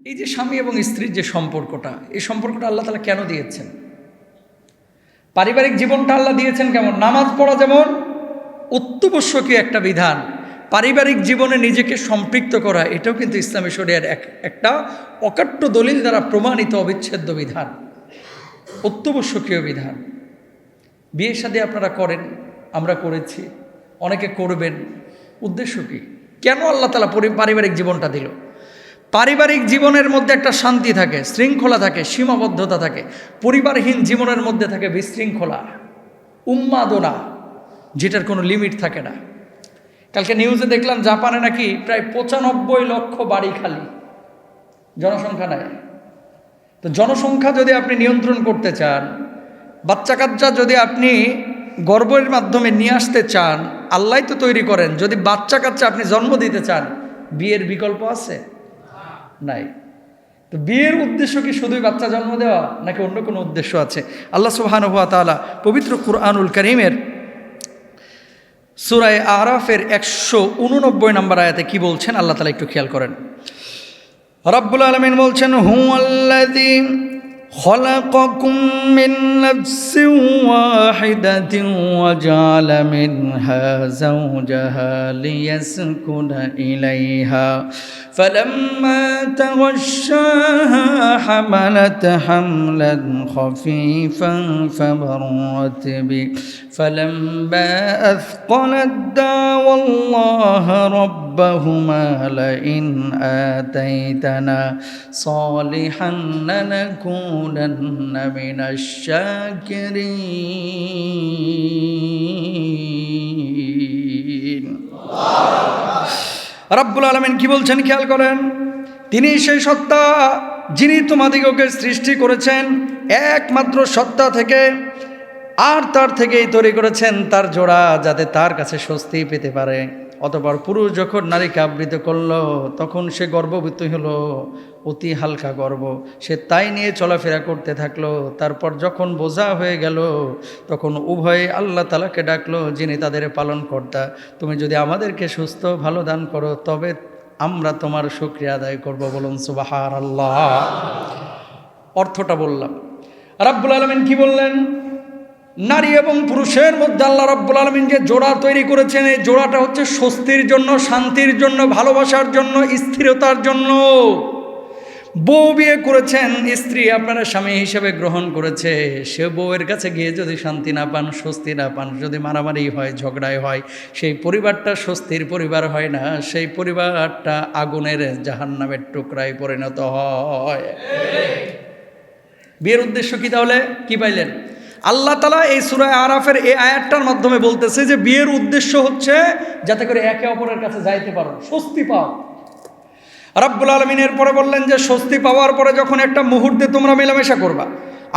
এই যে স্বামী এবং স্ত্রীর যে সম্পর্কটা, এই সম্পর্কটা আল্লাহ তাআলা কেন দিয়েছেন? পারিবারিক জীবনটা আল্লাহ দিয়েছেন কেমন? নামাজ পড়া যেমন অত্যাবশ্যকীয় একটা বিধান, পারিবারিক জীবনে নিজেকে সম্পৃক্ত করা এটাও কিন্তু ইসলামী শরিয়ার একটা অকাট্য দলিল দ্বারা প্রমাণিত অবিচ্ছেদ্য বিধান, অত্যাবশ্যকীয় বিধান। বিয়ে শাদী আপনারা করেন, আমরা করেছি, অনেকে করবেন। উদ্দেশ্য কি? কেন আল্লাহ তাআলা পারিবারিক জীবনটা দিল? পারিবারিক জীবনের মধ্যে একটা শান্তি থাকে, শৃঙ্খলা থাকে, সীমাবদ্ধতা থাকে। পরিবারহীন জীবনের মধ্যে থাকে বিশৃঙ্খলা, উন্মাদনা, যেটার কোনো লিমিট থাকে না। কালকে নিউজে দেখলাম জাপানে নাকি প্রায় 95 লক্ষ বাড়ি খালি, জনসংখ্যা নাই। তো জনসংখ্যা যদি আপনি নিয়ন্ত্রণ করতে চান, বাচ্চা কাচ্চা যদি আপনি গর্ভের মাধ্যমে নিয়ে আসতে চান, আল্লাহ তো তৈরি করেন। যদি বাচ্চা কাচ্চা আপনি জন্ম দিতে চান, বিয়ের বিকল্প আছে? নাই। তো বিয়ের উদ্দেশ্য কি শুধুই বাচ্চা জন্ম দেওয়া, নাকি অন্য কোনো উদ্দেশ্য আছে? আল্লাহ সুবহানাহু ওয়া তাআলা পবিত্র কুরআনুল কারীমের সূরা আরাফের 189 নম্বর আয়াতে কি বলছেন আল্লাহ তাআলা একটু খেয়াল করেন। রব্বুল আলামিন বলছেন, হুয়াল্লাযী খলাকাকুম মিন নাফসিন ওয়াহিদাতিন ওয়া জাআলা মিনহা যাওজাহা লিয়াসকুনা ইলাইহা ফালাম্মা তাগাশশাহা হামালাত হামলান খাফীফান ফামাররাত বিহি ফালাম্মা আথqalat দাওয়াল্লাহা রাব্বাহুমা লাইন আতাইতানা সালিহান লানাকুনান্না মিনাশ শাকিরিন। রব্বুল আলামিন কি বলছেন খেয়াল করেন। তিনি সেই সত্তা যিনি তোমাদিগকে সৃষ্টি করেছেন একমাত্র সত্তা থেকে, আর তার থেকেই তৈরি করেছেন তার জোড়া, যাতে তার কাছে স্বস্তি পেতে পারে। অতঃপর পুরুষ যখন নারীকে আবৃত করল, তখন সে গর্ভবতী হলো, অতি হালকা গর্ভ, সে তাই নিয়ে চলাফেরা করতে থাকলো। তারপর যখন বোঝা হয়ে গেল, তখন উভয়ে আল্লাহ তাআলাকে ডাকলো, যিনি তাদের পালনকর্তা। তুমি যদি আমাদেরকে সুস্থ ভালো দান করো, তবে আমরা তোমার শুকরিয়া আদায় করব। বলুন সুবহানাল্লাহ। অর্থটা বললাম। রাব্বুল আলামিন কি বললেন? নারী এবং পুরুষের মধ্যে আল্লাহ রাব্বুল আলামিন যে জোড়া তৈরি করেছেন, এই জোড়াটা হচ্ছে স্বস্তির জন্য, শান্তির জন্য, ভালোবাসার জন্য, স্থিরতার জন্য। বউ বিয়ে করেছেন, স্ত্রী আপনারা স্বামী হিসেবে গ্রহণ করেছে। সে বউয়ের কাছে গিয়ে যদি শান্তি না পান, স্বস্তি না পান, যদি মারামারি হয়, ঝগড়াই হয়, সেই পরিবারটা স্বস্তির পরিবার হয় না, সেই পরিবারটা আগুনের জাহান্নামের টুকরায় পরিণত হয়। বিয়ের উদ্দেশ্য কি তাহলে? কি পাইলেন? আল্লাহ তাআলা এই সূরা আরাফের এই আয়াতটার মাধ্যমে বলতেছে যে বিয়ের উদ্দেশ্য হচ্ছে যাতে করে একে অপরের কাছে যাইতে পারো, স্বস্তি পাও। রব্বুল আলামিন এরপরে বললেন যে স্বস্তি পাওয়ার পরে যখন একটা মুহূর্তে তোমরা মেলামেশা করবা,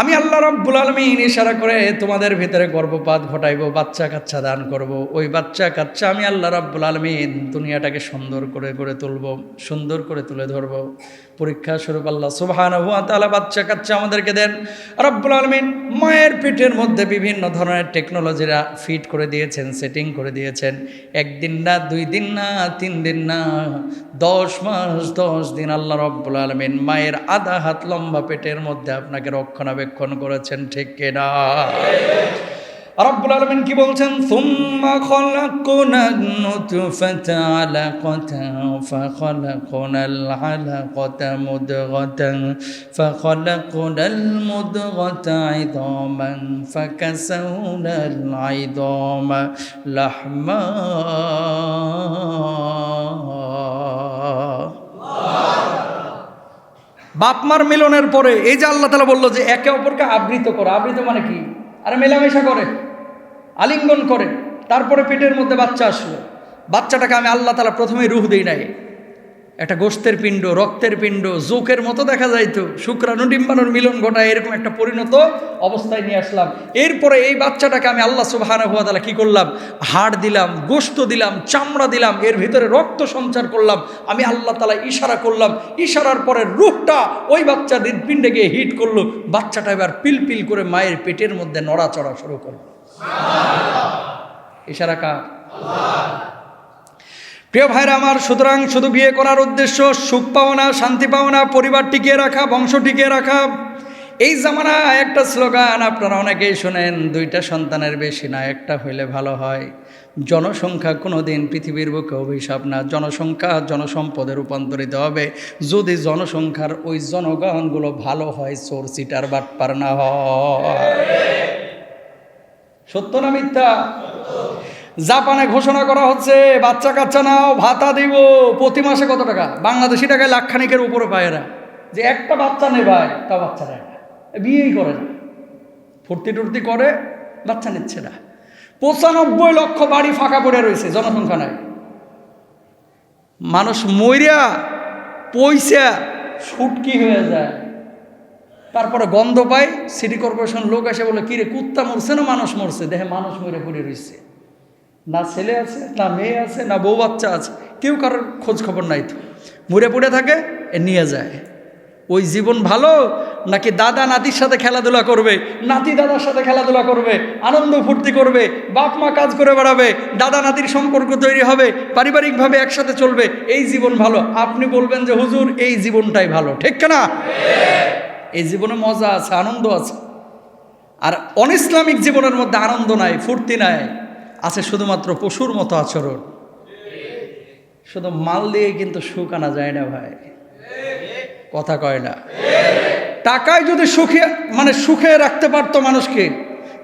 আমি আল্লাহ রব্বুল আলামিন ইশারা করে তোমাদের ভিতরে গর্ভপাত ঘটাইব, বাচ্চা কাচ্চা দান করব। ওই বাচ্চা কাচ্চা আমি আল্লাহ রব্বুল আলামিন দুনিয়াটাকে সুন্দর করে গড়ে তুলব, সুন্দর করে তুলে ধরব। পরীক্ষা স্বরূপ আল্লাহ সুবহানাহু ওয়া তাআলা বাচ্চা কাচ্চা আমাদেরকে দেন। রব্বুল আলামিন মায়ের পেটের মধ্যে বিভিন্ন ধরনের টেকনোলজিরা ফিট করে দিয়েছেন, সেটিং করে দিয়েছেন। 1 দিন না, 2 দিন না, 3 দিন না, 10 মাস 10 দিন আল্লাহ রব্বুল আলামিন মায়ের আধা হাত লম্বা পেটের মধ্যে আপনাকে রক্ষণাবেক্ষণ করেছেন, ঠিক কিনা? রব্বুল আলামিন কি বলছেন? সুম্মা খলাকনান নুতফাতা আলাকাতান ফাখলাকনাল আলাকাতা মুদগাতান ফাখলাকনাল মুদগাতা ইদামান ফাকাসাউনাল ইদামা লাহমা। বাপ মার মিলনের পরে এই যে আল্লাহ তাআলা বললো যে একে অপরকে আবৃত করো। আবৃত মানে কি? আরে মেলামেশা করে, আলিঙ্গন করে, তারপরে পেটের মধ্যে বাচ্চা আসলো। বাচ্চাটাকে আমি আল্লাহ তাআলা প্রথমে রূহ দেই নাই, একটা গোশতের পিণ্ড, রক্তের পিণ্ড, জোকের মতো দেখা যাইতো, শুক্রাণু ডিম্বাণুর মিলন ঘটায় এরকম একটা পরিণত অবস্থায় নিয়ে আসলাম। এরপরে এই বাচ্চাটাকে আমি আল্লাহ সুবহানাহু ওয়া তাআলা কি করলাম? হাড় দিলাম, গোশত দিলাম, চামড়া দিলাম, এর ভিতরে রক্ত সঞ্চার করলাম। আমি আল্লাহ তাআলা ইশারা করলাম, ইশারার পরে রূহটা ওই বাচ্চার হৃৎপিণ্ডে গিয়ে হিট করলো। বাচ্চাটা এবার পিলপিল করে মায়ের পেটের মধ্যে নড়াচড়া শুরু করলো। ইশারা কার? আল্লাহ। প্রিয় ভাইরা আমার, সুতরাং শুধু বিয়ে করার উদ্দেশ্য সুখ পাওয়া না, শান্তি পাওয়া না, পরিবার টিকিয়ে রাখা, বংশ টিকিয়ে রাখা। এই জামানায় একটা স্লোগান আপনারা অনেকেই শোনেন, 2টা সন্তানের বেশি না, একটা হইলে ভালো হয়। জনসংখ্যা কোনো দিন পৃথিবীর বুকে অভিশাপ না, জনসংখ্যা জনসম্পদে রূপান্তরিত হবে যদি জনসংখ্যার ওই জনগণগুলো ভালো হয়, চোর চিটার বাটপার না হয়। সত্য না মিথ্যা? জাপানে ঘোষণা করা হচ্ছে বাচ্চা কাচ্চা নাও, ভাতা দিব। প্রতি মাসে কত টাকা? বাংলাদেশি টাকায় লাখখানিকের উপরে পায় এরা। যে একটা বাচ্চা নেই ভাই, তা বাচ্চা নেয় না, বিয়েই করে না, ফুর্তি টুর্তি করে, বাচ্চা নিচ্ছে না। 95 লক্ষ বাড়ি ফাঁকা পড়ে রয়েছে, জনসংখ্যা নাই। মানুষ মইরা পয়সা সুটকি হয়ে যায়, তারপরে গন্ধ পায়, সিটি কর্পোরেশন লোক এসে বলে কিরে কুত্তা মরছে না মানুষ মরছে? দেখে মানুষ মরে পড়ে রয়েছে, না ছেলে আছে, না মেয়ে আছে, না বউ বাচ্চা আছে, কেউ কারোর খোঁজ খবর নাই। তো মরে পড়ে থাকে, এ নিয়ে যায়। ওই জীবন ভালো নাকি দাদা নাতির সাথে খেলাধুলা করবে, নাতি দাদার সাথে খেলাধুলা করবে, আনন্দ ফুর্তি করবে, বাপ মা কাজ করে বেড়াবে, দাদা নাতির সম্পর্ক তৈরি হবে, পারিবারিকভাবে একসাথে চলবে, এই জীবন ভালো? আপনি বলবেন যে হুজুর এই জীবনটাই ভালো, ঠিক না? এই জীবনে মজা আছে, আনন্দ আছে। আর অনইসলামিক জীবনের মধ্যে আনন্দ নাই, ফুর্তি নাই, আছে শুধুমাত্র পশুর মতো আচরণ। শুধু মাল দিয়ে কিন্তু সুখ আনা যায় না ভাই, কথা কয় না। টাকায় যদি সুখে রাখতে পারতো মানুষকে,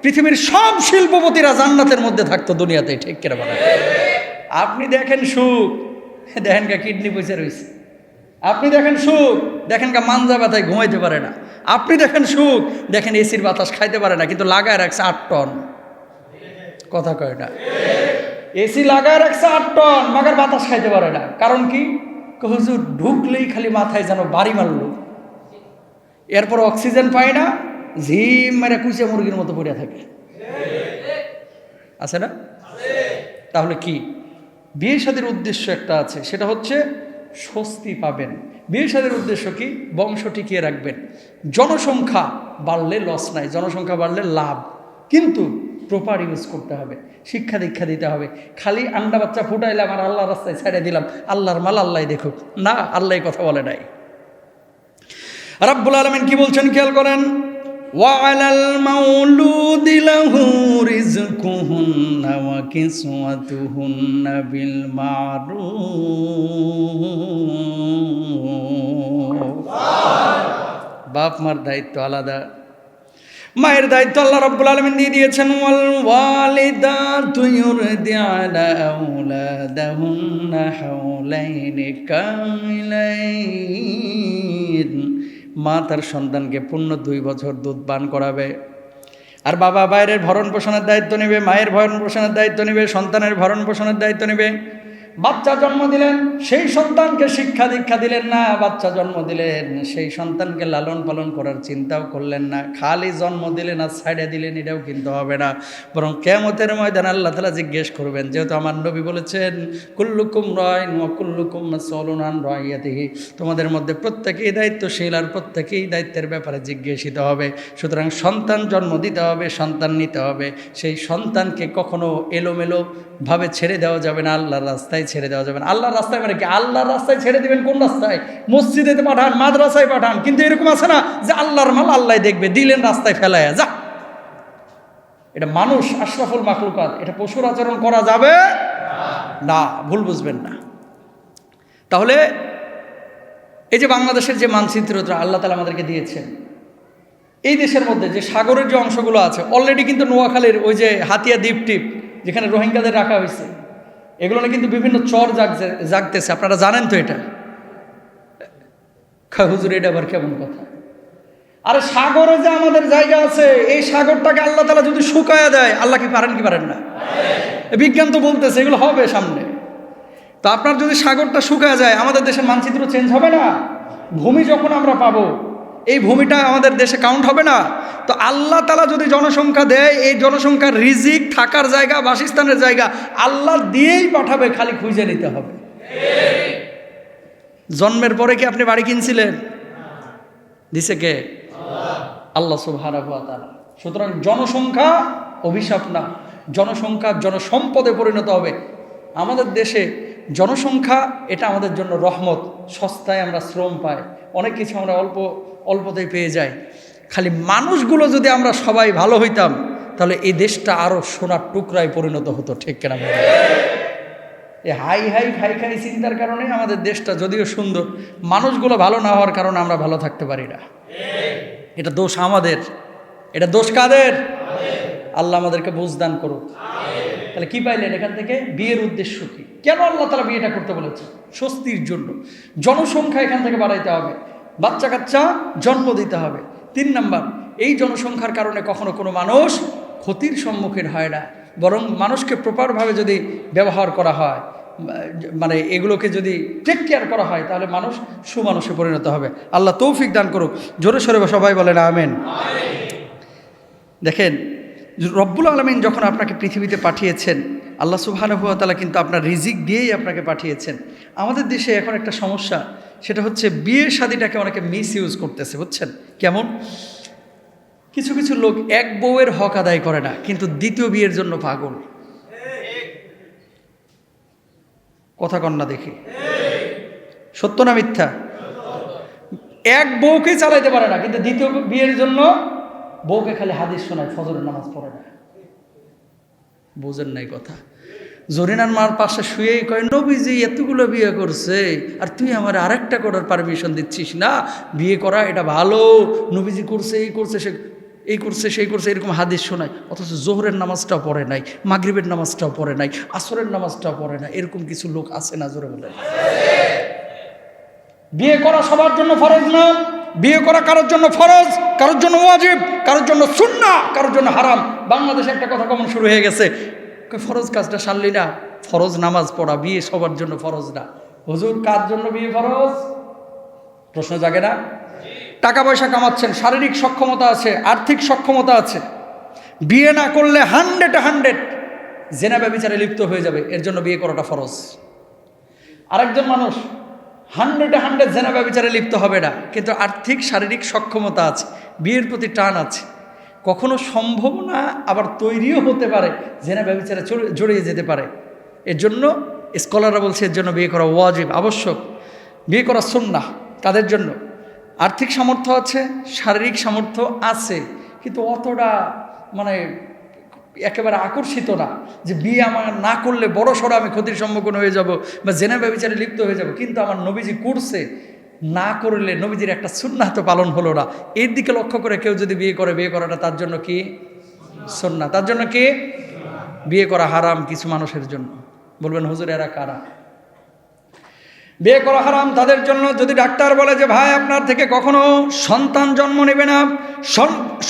পৃথিবীর সব শিল্পপতিরা জান্নাতের মধ্যে থাকতো দুনিয়াতে, ঠিক করে বলেন? আপনি দেখেন সুখ, দেখেন কা কিডনি পয়সা রয়েছে। আপনি দেখেন সুখ, দেখেন কা মানজা ব্যথায় ঘুমাইতে পারে না। আপনি দেখেন সুখ, দেখেন এসির বাতাস খাইতে পারে না, কিন্তু লাগায় রাখছে 8 টন, কথা কয় না। এসি লাগায় রাখছে 8 টন, মাগার বাতাস খাইতে পারে না। কারণ কি? হুজুর ঢুকলেই খালি মাথায় যেন বাড়ি মারলো, এরপর অক্সিজেন পায় না, ঝিম মেরে কুচে মুরগির মতো পড়ে থাকে, আছে না? তাহলে কি? বিয়ে শাদীর উদ্দেশ্য একটা আছে, সেটা হচ্ছে স্বস্তি পাবেন। বিয়ে শাদীর উদ্দেশ্য কি? বংশ টিকিয়ে রাখবেন। জনসংখ্যা বাড়লে লস নাই, জনসংখ্যা বাড়লে লাভ, কিন্তু প্রপার ইউজ করতে হবে, শিক্ষা দীক্ষা দিতে হবে। খালি আন্ডা বাচ্চা ফুটাইলাম আর আল্লাহর রাস্তায় ছেড়ে দিলাম, আল্লাহর মাল আল্লাহ দেখুক, না, আল্লাহ কথা বলে নাই। রাব্বুল আলামিন কি বলছেন খেয়াল করেন, ওয়ালাল মাউলুদি লাহু রিজকুহুন্না ওয়া কিসওয়াতুহুন্না বিল মারুফ। বাপ মার দায়িত্ব আলাদা, মায়ের দায়িত্ব আল্লাহ রাব্বুল আলামিন দিয়ে দিয়েছেন। ওয়াল ওয়ালিদাতু ইউরদি'না আওলাদাহুন্না হাওলাইনি কামিলাইন। মা তার সন্তানকে পূর্ণ 2 বছর দুধ পান করাবে। আর বাবা বাইরের ভরণ পোষণের দায়িত্ব নেবে, মায়ের ভরণ পোষণের দায়িত্ব নেবে, সন্তানের ভরণ পোষণের দায়িত্ব নেবে। বাচ্চা জন্ম দিলেন, সেই সন্তানকে শিক্ষা দীক্ষা দিলেন না। বাচ্চা জন্ম দিলেন, সেই সন্তানকে লালন পালন করার চিন্তাও করলেন না। খালি জন্ম দিলেন আর ছাইড়ে দিলেন, এটাও কিন্তু হবে না। বরং কিয়ামতের ময়দানে আল্লাহ তাআলা জিজ্ঞেস করবেন, যেহেতু আমার নবী বলেছেন কুল্লুকুম রাইন ওয়া কুল্লুকুম মাসউলুন আন রাইয়াতিহি, তোমাদের মধ্যে প্রত্যেকেই দায়িত্বশীল আর প্রত্যেকেই দায়িত্বের ব্যাপারে জিজ্ঞাসিত হবে। সুতরাং সন্তান জন্ম দিতে হবে, সন্তান নিতে হবে। সেই সন্তানকে কখনো এলোমেলো ভাবে ছেড়ে দেওয়া যাবে না, আল্লাহর রাস্তায় ছেড়ে দেওয়া যাবে না। আল্লাহর রাস্তায় মানে কি? আল্লাহর রাস্তায় ছেড়ে দিবেন কোন রাস্তায়? মসজিদে পাঠান, মাদ্রাসায় পাঠান, কিন্তু এরকম আছে না যে আল্লাহর মাল আল্লাহ দেখবে, দিলেন রাস্তায় ফেলায়া যা। এটা মানুষ, আশরাফুল মাখলুকাত, এটা পশুর আচরণ করা যাবে না, ভুল বুঝবেন না। তাহলে এই যে বাংলাদেশের যে মানচিত্রটা আল্লাহ তাআলা আমাদেরকে দিয়েছেন, এই দেশের মধ্যে যে সাগরের যে অংশগুলো আছে, অলরেডি কিন্তু নোয়াখালীর ওই যে হাতিয়া দ্বীপ টিপ যেখানে রোহিঙ্গাদের রাখা হয়েছে, এগুলো না কিন্তু বিভিন্ন চর জাগতেছে, আপনারা জানেন তো এটা? হুজুর এটা আবার কেমন কথা? আরে সাগরে যে আমাদের জায়গা আছে, এই সাগরটাকে আল্লাহ তাআলা যদি শুকায়া দেয়, আল্লাহ কি পারেন কি পারেন না? বিজ্ঞান তো বলতেছে এগুলো হবে সামনে। তো আপনার যদি সাগরটা শুকায়া যায়, আমাদের দেশের মানচিত্র চেঞ্জ হবে না? ভূমি যখন আমরা পাবো, এই ভূমিটা আমাদের দেশে কাউন্ট হবে না? তো আল্লাহ তাআলা যদি জনসংখ্যা দেয়, এই জনসংখ্যার রিজিক, থাকার জায়গা, বাসস্থানের জায়গা আল্লাহ দিয়েই পাঠাবে, খালি খুঁজে নিতে হবে। জন্মের পরে কি আপনি বাড়ি কিনছিলেন? দিছে কে? আল্লাহ সুবহানাহু ওয়া তাআলা। সুতরাং জনসংখ্যা অভিশাপ না, জনসংখ্যা জনসম্পদে পরিণত হবে। আমাদের দেশে জনসংখ্যা এটা আমাদের জন্য রহমত, সস্তায় আমরা শ্রম পাই, অনেক কিছু আমরা অল্পতেই পেয়ে যাই। খালি মানুষগুলো যদি আমরা সবাই ভালো হইতাম তাহলে এই দেশটা আরও সোনার টুকরায় পরিণত হতো, ঠিক কেনা? এই খাই চিন্তার কারণে আমাদের দেশটা যদিও সুন্দর, মানুষগুলো ভালো না হওয়ার কারণে আমরা ভালো থাকতে পারি না। এটা দোষ আমাদের। এটা দোষ কাদের? আল্লাহ আমাদেরকে বুঝদান করুক। তাহলে কি পাইলেন এখান থেকে? বিয়ের উদ্দেশ্য কি? কেন আল্লাহ তাআলা বিয়েটা করতে বলেছে? স্বস্তির জন্য। জনসংখ্যা এখান থেকে বাড়াইতে হবে, বাচ্চা কাচ্চা জন্ম দিতে হবে। 3 নাম্বার, এই জনসংখ্যার কারণে কখনো কোনো মানুষ ক্ষতির সম্মুখীন হয় না, বরং মানুষকে প্রপারভাবে যদি ব্যবহার করা হয়, মানে এগুলোকে যদি টেক কেয়ার করা হয়, তাহলে মানুষ সুমানুষে পরিণত হবে। আল্লাহ তৌফিক দান করুক। জোরে সরে সবাই বলেন আমিন। দেখেন, রব্বুল আলামিন যখন আপনাকে পৃথিবীতে পাঠিয়েছেন, আল্লাহ সুবহানাহু ওয়া তাআলা কিন্তু আপনার রিজিক দিয়েই আপনাকে পাঠিয়েছেন। আমাদের দেশে এখন একটা সমস্যা, সেটা হচ্ছে বিয়ে শাদীটাকে অনেকে মিস ইউজ করতেছে, বুঝছেন? কেমন? কিছু কিছু লোক এক বউয়ের হক আদায় করে না, কিন্তু দ্বিতীয় বিয়ের জন্য পাগল। কথা কন না দেখি, সত্য না মিথ্যা? এক বউকে চালাইতে পারে না, কিন্তু দ্বিতীয় বিয়ের জন্য বউকে খালি হাদিস শোনায়, ফজরের নামাজ পড়ে না। বুঝেন নাই কথা? জরিনার মার পাশে শুয়েই কয়, নবীজি এতগুলো বিয়ে করছে আর তুই আমার আরেকটা করার পারমিশন দিচ্ছিস না? বিয়ে করা এটা ভালো, নবীজি করছে, এই করছে, এই করছে, সেই করছে, এরকম হাদিস শোনায়। অথচ জোহরের নামাজটাও পড়ে নাই, মাগরিবের নামাজটাও পড়ে নাই, আসরের নামাজটাও পড়ে না। এরকম কিছু লোক আছে না? জোরে বলে। বিয়ে করা সবার জন্য ফরজ না। বিয়ে করা কারোর জন্য ফরজ, কারোর জন্য ওয়াজিব, কারোর জন্য সুন্নাহ, কারোর জন্য হারাম। বাংলাদেশে একটা কথা কমন শুরু হয়ে গেছে, ফরজ কাজটা সারলি না, ফরজ নামাজ পড়া, বিয়ে সবার জন্য ফরজ না। হুজুর, কার জন্য বিয়ে ফরজ? প্রশ্ন জাগে না? টাকা পয়সা কামাচ্ছেন, শারীরিক সক্ষমতা আছে, আর্থিক সক্ষমতা আছে, বিয়ে না করলে 100 জেনা ব্যভিচারে লিপ্ত হয়ে যাবে, এর জন্য বিয়ে করাটা ফরজ। আরেকজন মানুষ 100 জেনা ব্যভিচারে লিপ্ত হবে না, কিন্তু আর্থিক শারীরিক সক্ষমতা আছে, বিয়ের প্রতি টান আছে, কখনো সম্ভব না, আবার তৈরিও হতে পারে, জেনা ব্যভিচারে জড়িয়ে যেতে পারে। এর জন্য স্কলাররা বলছে এর জন্য বিয়ে করা ওয়াজিব, আবশ্যক। বিয়ে করা সুন্নাহ। তাদের জন্য আর্থিক সামর্থ্য আছে, শারীরিক সামর্থ্য আছে, কিন্তু অতটা মানে একেবারে আকর্ষিত না যে বিয়ে আমার না করলে বড় সড়ো আমি ক্ষতির সম্মুখীন হয়ে যাব বা জেনা ব্যভিচারে লিপ্ত হয়ে যাব, কিন্তু আমার নবীজি করছে, না করলে নবীজির একটা সুন্নাহ তো পালন হলো না। এর দিকে লক্ষ্য করে কেউ যদি বিয়ে করে, বিয়ে করাটা তার জন্য কি সুন্নাহ? তার জন্য কি? বিয়ে করা হারাম কিছু মানুষের জন্য। বলবেন হুজুর এরা কারা? বিয়ে করা হারাম তাদের জন্য, যদি ডাক্তার বলে যে ভাই আপনার থেকে কখনো সন্তান জন্ম নেবে না,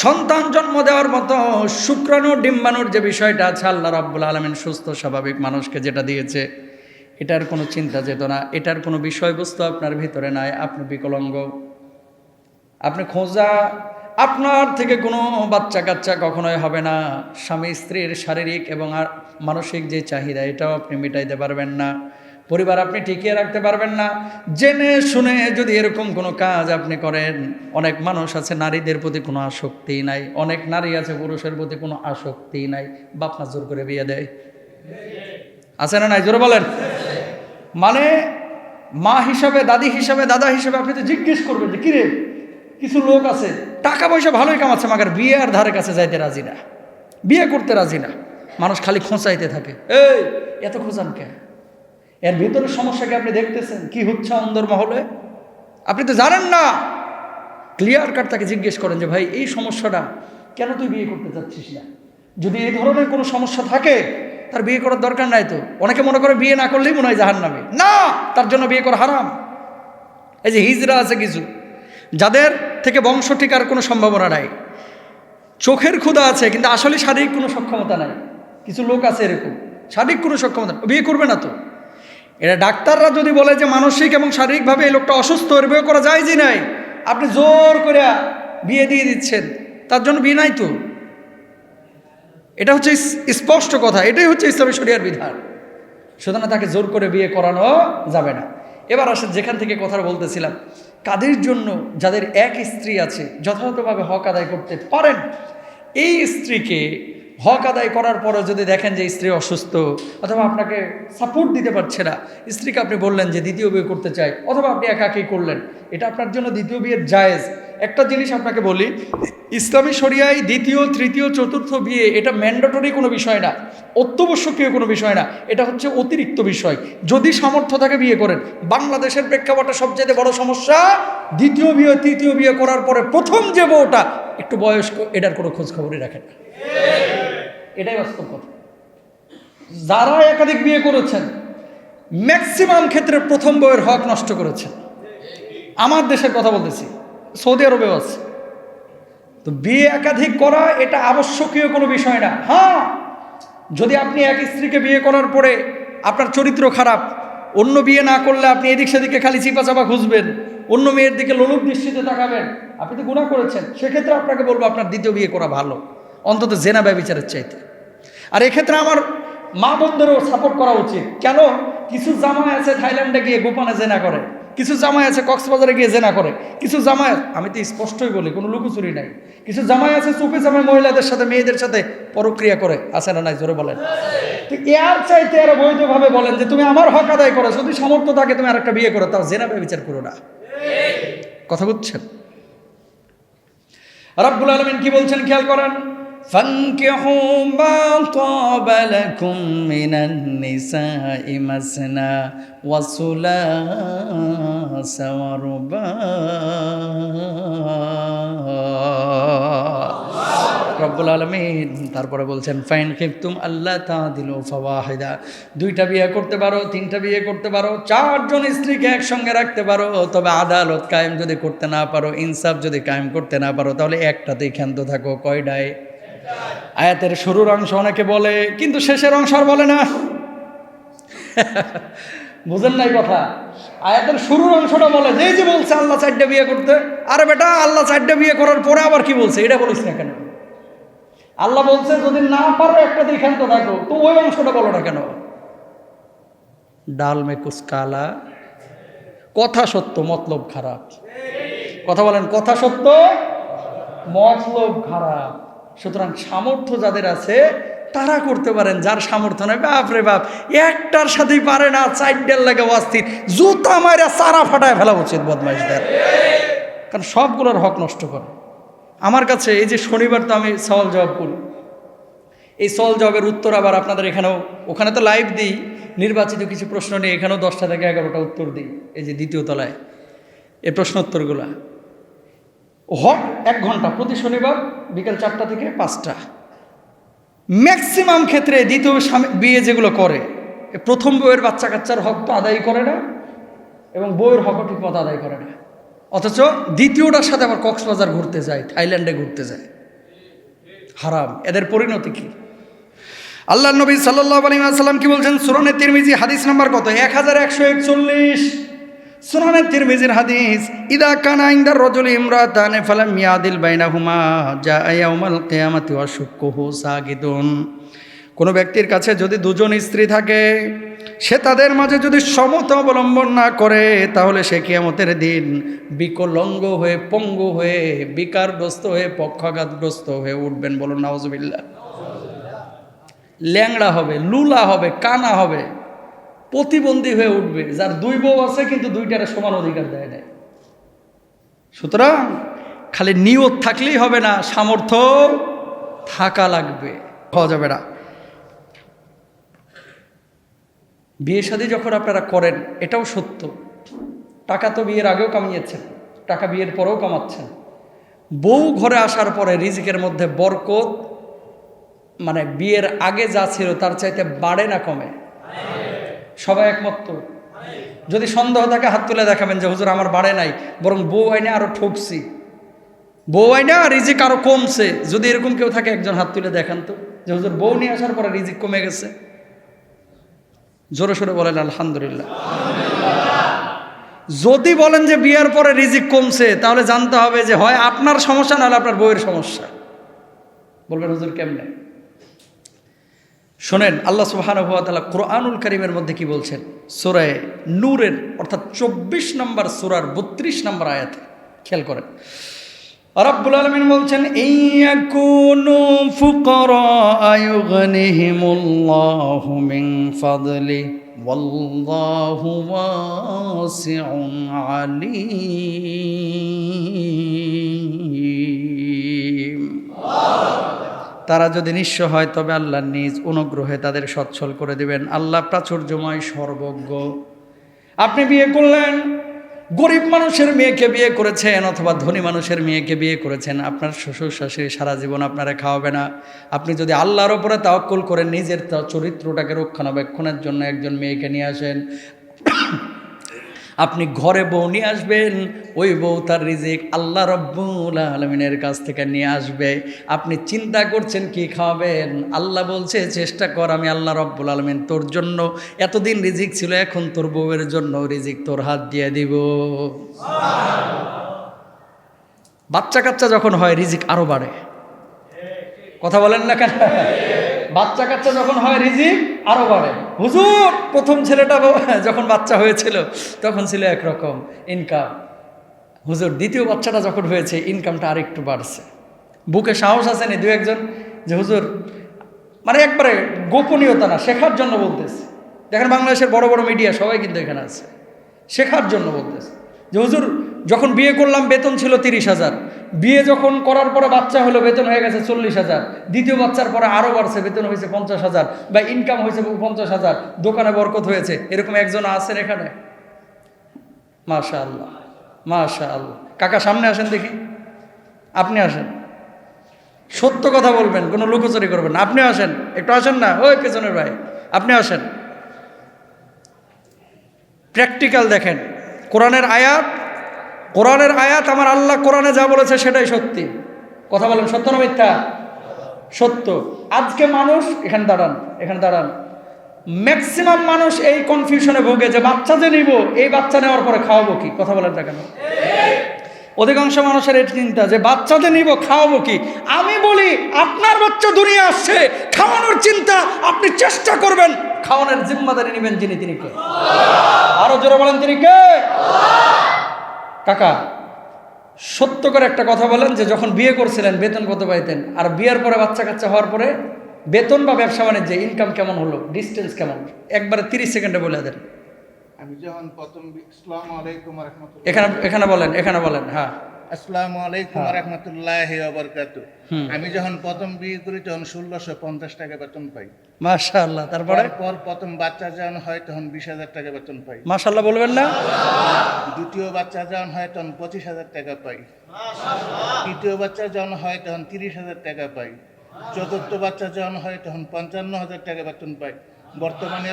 সন্তান জন্ম দেওয়ার মতো শুক্রাণু ডিম্বাণুর যে বিষয়টা আছে, আল্লাহ রাব্বুল আলামিন সুস্থ স্বাভাবিক মানুষকে যেটা দিয়েছে, এটার কোনো চিন্তা চেতনা, এটার কোনো বিষয়বস্তু আপনার ভিতরে নাই, আপনি বিকলাঙ্গ, আপনি খোঁজা, আপনার থেকে কোনো বাচ্চা কাচ্চা কখনোই হবে না। স্বামী স্ত্রীর শারীরিক এবং মানসিক যে চাহিদা, এটাও আপনি মেটাইতে পারবেন না। পরিবার আপনি টিকিয়ে রাখতে পারবেন না। জেনে শুনে যদি এরকম কোনো কাজ আপনি করেন, অনেক মানুষ আছে নারীদের প্রতি কোনো আসক্তি নাই, অনেক নারী আছে পুরুষের প্রতি কোনো আসক্তি নাই, বাপ মা জোর করে বিয়ে দেয়, আছে না নাই? জোরে বলেন। মানে মা হিসাবে, দাদি হিসাবে, দাদা হিসাবে আপনি তো জিজ্ঞেস করবেন যে কিরে, কিছু লোক আছে টাকা পয়সা ভালোই কামাচ্ছে, মাগার বিয়ে আর ধারে কাছে যাইতে রাজি না, বিয়ে করতে রাজি না, মানুষ খালি খোঁচাইতে থাকে। এই এত খোঁচান কে? এর ভিতরে সমস্যাকে আপনি দেখতেছেন কি হচ্ছে অন্দর মহলে? আপনি তো জানেন না। ক্লিয়ার কাট তাকে জিজ্ঞেস করেন যে ভাই এই সমস্যাটা কেন তুই বিয়ে করতে চাচ্ছিস না? যদি এই ধরনের কোনো সমস্যা থাকে তার বিয়ে করার দরকার নাই তো। অনেকে মনে করে বিয়ে না করলেই মনে হয় জাহান্নামে, না, তার জন্য বিয়ে করা হারাম। এই যে হিজড়া আছে কিছু, যাদের থেকে বংশ টিকার কোনো সম্ভাবনা নাই, চোখের ক্ষুধা আছে কিন্তু আসলে শারীরিক কোনো সক্ষমতা নাই, কিছু লোক আছে এরকম, শারীরিক কোনো সক্ষমতা, বিয়ে করবে না তো। এটা ডাক্তাররা যদি বলে যে মানসিক এবং শারীরিকভাবে এই লোকটা অসুস্থ, এর বিয়ে করা যায় যে নাই, আপনি জোর করে বিয়ে দিয়ে দিচ্ছেন, তার জন্য বিয়ে নাই তো। এটা হচ্ছে স্পষ্ট কথা, এটাই হচ্ছে ইসলামী শরিয়ার বিধান। সুতরাং তাকে জোর করে বিয়ে করানো যাবে না। এবার আসেন যেখান থেকে কথা বলতেছিলাম, কাদের জন্য? যাদের এক স্ত্রী আছে, যথাযথভাবে হক আদায় করতে পারেন, এই স্ত্রীকে হক আদায় করার পরে যদি দেখেন যে স্ত্রী অসুস্থ অথবা আপনাকে সাপোর্ট দিতে পারছে না, স্ত্রীকে আপনি বললেন যে দ্বিতীয় বিয়ে করতে চাই, অথবা আপনি একাকী করলেন, এটা আপনার জন্য দ্বিতীয় বিয়ের জায়েজ। একটা জিনিস আপনাকে বলি, ইসলামী শরিয়ায় দ্বিতীয়, তৃতীয়, চতুর্থ বিয়ে এটা ম্যান্ডেটরি কোনো বিষয় না, অত্যাবশ্যকীয় কোনো বিষয় না, এটা হচ্ছে অতিরিক্ত বিষয়। যদি সামর্থ্য থাকে বিয়ে করেন। বাংলাদেশের প্রেক্ষাপটে সবচেয়ে বড় সমস্যা, দ্বিতীয় বিয়ে, তৃতীয় বিয়ে করার পরে প্রথম যে বউটা একটু বয়স্ক, এটার কোনো খোঁজ খবরই রাখেন না। এটাই বাস্তব কথা। যারা একাধিক বিয়ে করেছেন ম্যাক্সিমাম ক্ষেত্রে প্রথম বউয়ের হক নষ্ট করেছেন। আমার দেশের কথা বলতেছি, সৌদি আরবেও আছে। তো বিয়ে একাধিক করা এটা আবশ্যকীয় কোনো বিষয় না। হ্যাঁ, যদি আপনি এক স্ত্রীকে বিয়ে করার পরে আপনার চরিত্র খারাপ, অন্য বিয়ে না করলে আপনি এদিক সেদিকে খালি চিপা চাপা খুঁজবেন, অন্য মেয়ের দিকে লোলুপ দৃষ্টিতে তাকাবেন, আপনি তো গুনাহ করেছেন। সেক্ষেত্রে আপনাকে বলবো আপনার দ্বিতীয় বিয়ে করা ভালো, অন্তত জেনা ব্যভিচারের চাইতে। আর এক্ষেত্রে আমার মা বোনদেরও সাপোর্ট করা উচিত। কেন? কিছু জামাই আছে থাইল্যান্ডে গিয়ে গোপনে জেনা করে, কিছু জামাই আছে কক্সবাজারে গিয়ে জেনা করে, কিছু জামাই, আমি তো স্পষ্টই বলি, কোনো লুকোচুরি নাই, কিছু জামাই আছে চুপে জামাই মহিলাদের সাথে, মেয়েদের সাথে পরক্রিয়া করে, আছে না নাই? জোরে বলেন। তো এর চাইতে এরা বৈধভাবে বলেন যে তুমি আমার হক আদায় করো, যদি সামর্থ্য থাকে তুমি আরেকটা বিয়ে করো, তাও জেনা ব্যভিচার করো না। কথা বুঝছেন? রাব্বুল আলামিন কি বলছেন খেয়াল করেন, فانكحوا ما طاب لكم من النساء مثنى وثلاث ورباع। রব্বুল আলামিন তারপরে বলছেন ফাইন খিফতুম আল্লাহ তাদিলু ফাওয়াহিদা, দুইটা বিয়ে করতে পারো, তিনটা বিয়ে করতে পারো, চারজন স্ত্রীকে একসঙ্গে রাখতে পারো, তবে আদালত কায়েম যদি করতে না পারো, ইনসাফ যদি কায়েম করতে না পারো, তাহলে একটাতেই ক্ষান্ত থাকো। কয়টায়? আয়াতের শুরুর অংশ অনেকে বলে, কিন্তু শেষের অংশ আর বলে না। বুঝেন নাই কথা? আয়াতের শুরুর অংশটা বলে যে বলছে আল্লাহ চারটা বিয়ে করতে। আরে বেটা, আল্লাহ চারটা বিয়ে করার পরে আবার কি বলছে এটা বলিস না কেন? আল্লাহ বলছে যদি না পারো একটাতেই ক্ষান্ত থাকো, তো ওই অংশটা বলো না কেন? ডাল মে কুছ কালা, কথা সত্য মতলব খারাপ। কথা বলেন, কথা সত্য মতলব খারাপ। সুতরাং সামর্থ্য যাদের আছে তারা করতে পারেন, যার সামর্থ্য নেই বাপরে বাপ একটার সাথেই পারে না, চারটার লাগে অস্থির, জুতা মাইরা চারা ফাটায় ফেলা উচিত বদমাইশদের, কারণ সবগুলোর হক নষ্ট করে। আমার কাছে এই যে শনিবার তো আমি সওয়াল জবাব করি, এই সওয়াল জবাবের উত্তর আবার আপনাদের এখানেও, ওখানে তো লাইভ দিই, নির্বাচিত কিছু প্রশ্ন নিয়ে এখানেও 10টা থেকে 11টা উত্তর দিই। এই যে দ্বিতীয় তলায় এই প্রশ্ন উত্তরগুলা হক 1 ঘন্টা প্রতি শনিবার বিকেল 4টা থেকে 5টা। ম্যাক্সিমাম ক্ষেত্রে দ্বিতীয় বিয়ে যেগুলো করে, প্রথম বউয়ের বাচ্চা কাচ্চার হক তো আদায় করে না, এবং বউয়ের হকও ঠিক মতো আদায় করে না, অথচ দ্বিতীয়টার সাথে আবার কক্সবাজার ঘুরতে যায়, থাইল্যান্ডে ঘুরতে যায়। হারাম। এদের পরিণতি কি? আল্লাহ নবী সাল্লাল্লাহু আলাইহি ওয়াসাল্লাম কি বলছেন? সুনানে তিরমিজি হাদিস নাম্বার কত? 1141। সুনানে তিরমিজির হাদিস, ইদা কানা ইনদার রাজুলি ইমরাতান ফালাম ইয়াদিল বাইনাহুমা জাআ ইয়াউমাল কিয়ামাতি ওয়া শুক্কুহু সাগিদুন। কোনো ব্যক্তির কাছে যদি দুজন স্ত্রী থাকে, সে তাদের মাঝে যদি সমতা অবলম্বন না করে, তাহলে সে কিয়ামতের দিন বিকলঙ্গ হয়ে, পঙ্গু হয়ে, বিকারগ্রস্ত হয়ে, পক্ষাঘাতগ্রস্ত হয়ে উঠবেন। বলুন নাউজুবিল্লাহ। ল্যাংড়া হবে, লুলা হবে, কানা হবে, প্রতিবন্ধী হয়ে উঠবে, যার 2 বউ আছে কিন্তু 2টারে সমান অধিকার দেয় নাই। সুতরাং খালি নিয়ত থাকলেই হবে না, সামর্থ্য থাকা লাগবে, হওয়া যাবে না। বিয়ে শাদী যখন আপনারা করেন, এটাও সত্য, টাকা তো বিয়ের আগেও কামিয়েছেন, টাকা বিয়ের পরেও কামাচ্ছেন। বউ ঘরে আসার পরে রিজিকের মধ্যে বরকত, মানে বিয়ের আগে যা ছিল তার চাইতে বাড়ে না কমে? সবাই একমত তো? যদি সন্দেহ থাকে হাত তুলে দেখাবেন যে হুজুর আমার বাড়ে নাই, বরং বউ আইনে আরো ঠকছি, বউ আইনে রিজিক আরো কমছে। যদি এরকম কেউ থাকে একজন হাত তুলে দেখান তো যে হুজুর বউ নিয়ে আসার পরে রিজিক কমে গেছে। জোরে সোরে বলেন আলহামদুলিল্লাহ। যদি বলেন যে বিয়ের পরে রিজিক কমছে, তাহলে জানতে হবে যে হয় আপনার সমস্যা, নাহলে আপনার বউয়ের সমস্যা। বলবেন হুজুর কেমনে? শোনেন, আল্লাহ সুবহানাহু ওয়া তাআলা কোরআনুল কারীমের মধ্যে কি বলছেন? সূরা নূরের অর্থাৎ 24 নম্বর সূরার 32 নম্বর আয়াতে খেয়াল করেন। রব্বুল আলামিন বলছেন ইয়াকুনু ফুকারা ইউগনিহিমুল্লাহু মিন ফাদলি ওয়াল্লাহু ওয়াসিউন আলীম। তারা যদি নিঃস্ব হয় তবে আল্লাহ নিজ অনুগ্রহে তাদের সচ্ছল করে দিবেন। আল্লাহ প্রাচুর্যময় সর্বজ্ঞ। আপনি বিয়ে করলেন, গরিব মানুষের মেয়েকে বিয়ে করেছেন অথবা ধনী মানুষের মেয়েকে বিয়ে করেছেন, আপনার শ্বশুর শাশুড়ি সারা জীবন আপনারা খাওয়াবে না। আপনি যদি আল্লাহর ওপরে তাওয়াক্কুল করেন, নিজের চরিত্রটাকে রক্ষণাবেক্ষণের জন্য একজন মেয়েকে নিয়ে আসেন, আপনি ঘরে বউ নিয়ে আসবেন, ওই বউ তার রিজিক আল্লাহ রব্বুল আলামিনের কাছ থেকে নিয়ে আসবে। আপনি চিন্তা করছেন কি খাওয়াবেন, আল্লাহ বলছে চেষ্টা কর, আমি আল্লাহ রব্বুল আলামিন তোর জন্য এতদিন রিজিক ছিল, এখন তোর বউয়ের জন্য রিজিক তোর হাত দিয়ে দিব। বাচ্চা কাচ্চা যখন হয় রিজিক আরো বাড়ে, কথা বলেন না কেন? বাচ্চা কাচ্চা যখন হয় রিজিক আরো বাড়ে। হুজুর প্রথম ছেলেটা যখন বাচ্চা হয়েছিল তখন ছিল একরকম ইনকাম, হুজুর দ্বিতীয় বাচ্চাটা যখন হয়েছে ইনকামটা আরেকটু বাড়ছে। বুকে সাহস আছে নি দু একজন যে হুজুর, মানে একবারে গোপনীয়তা না, শেখার জন্য বলতেছে। দেখেন বাংলাদেশের বড় বড় মিডিয়া সবাই কিন্তু এখানে আছে, শেখার জন্য বলতেছে যে হুজুর যখন বিয়ে করলাম বেতন ছিল 30,000, বিয়ে যখন করার পরে বাচ্চা হলো বেতন হয়ে গেছে 40,000, দ্বিতীয় বাচ্চার পরে আরও বাড়ছে, বেতন হয়েছে 50,000, বা ইনকাম হয়েছে 50,000, দোকানে বরকত হয়েছে। এরকম একজন আছেন এখানে? মাশাআল্লাহ মাশাআল্লাহ। কাকা সামনে আসেন দেখি, আপনি আসেন, সত্য কথা বলবেন, কোনো লুকোচুরি করবেন না। আপনি আসেন, একটু আসেন না, ওই পেছনের ভাই আপনি আসেন। প্র্যাকটিক্যাল দেখেন, কোরআনের আয়াত আমার আল্লাহ কোরআনে যা বলেছে সেটাই সত্যি। কথা বলেন, সত্য না মিথ্যা? সত্য। আজকে মানুষ এখানে দাঁড়ান, ম্যাক্সিমাম মানুষ এই কনফিউশনে ভোগে যে বাচ্চা যে নিব, এই বাচ্চা নেওয়ার পরে খাওয়াবো কি? কথা বলেন না কেন? অধিকাংশ মানুষের এই চিন্তা যে বাচ্চাতে নিব, খাওয়াবো কি? আমি বলি আপনার বাচ্চা দুনিয়া আসছে, খাওয়ানোর চিন্তা আপনি চেষ্টা করবেন, খাওয়ানোর জিম্মাদারি নেবেন যিনি, তিনি কে? আরো জোরে বলেন, তিনি কে? কাকা সত্য করে একটা কথা বলেন, যে যখন বিয়ে করছিলেন বেতন কত পাইতেন, আর বিয়ের পরে বাচ্চা কাচ্চা হওয়ার পরে বেতন বা ব্যবসা বাণিজ্যে ইনকাম কেমন হলো, ডিস্টেন্স কেমন? একবারে 30 সেকেন্ডে বলে দেন। আমি যখন প্রথম আসসালামু আলাইকুম ওয়া রাহমাতুল্লাহ, এখানে বলেন। হ্যাঁ, আসসালামু আলাইকুম ওয়া রাহমাতুল্লাহি ওয়া বারাকাতুহু। আমি যখন প্রথম বিয়ে করি তখন 1650 টাকা বেতন পাই। মাশাআল্লাহ। তারপরে প্রথম বাচ্চা যখন হয় তখন 20,000 টাকা বেতন পাই। মাশাআল্লাহ বলবেন না? দ্বিতীয় বাচ্চা যখন হয় তখন 25,000 টাকা পাই। তৃতীয় বাচ্চা যখন হয় তখন 30,000 টাকা পাই। চতুর্থ বাচ্চা যখন হয় তখন 55,000 টাকা বেতন পাই। বর্তমানে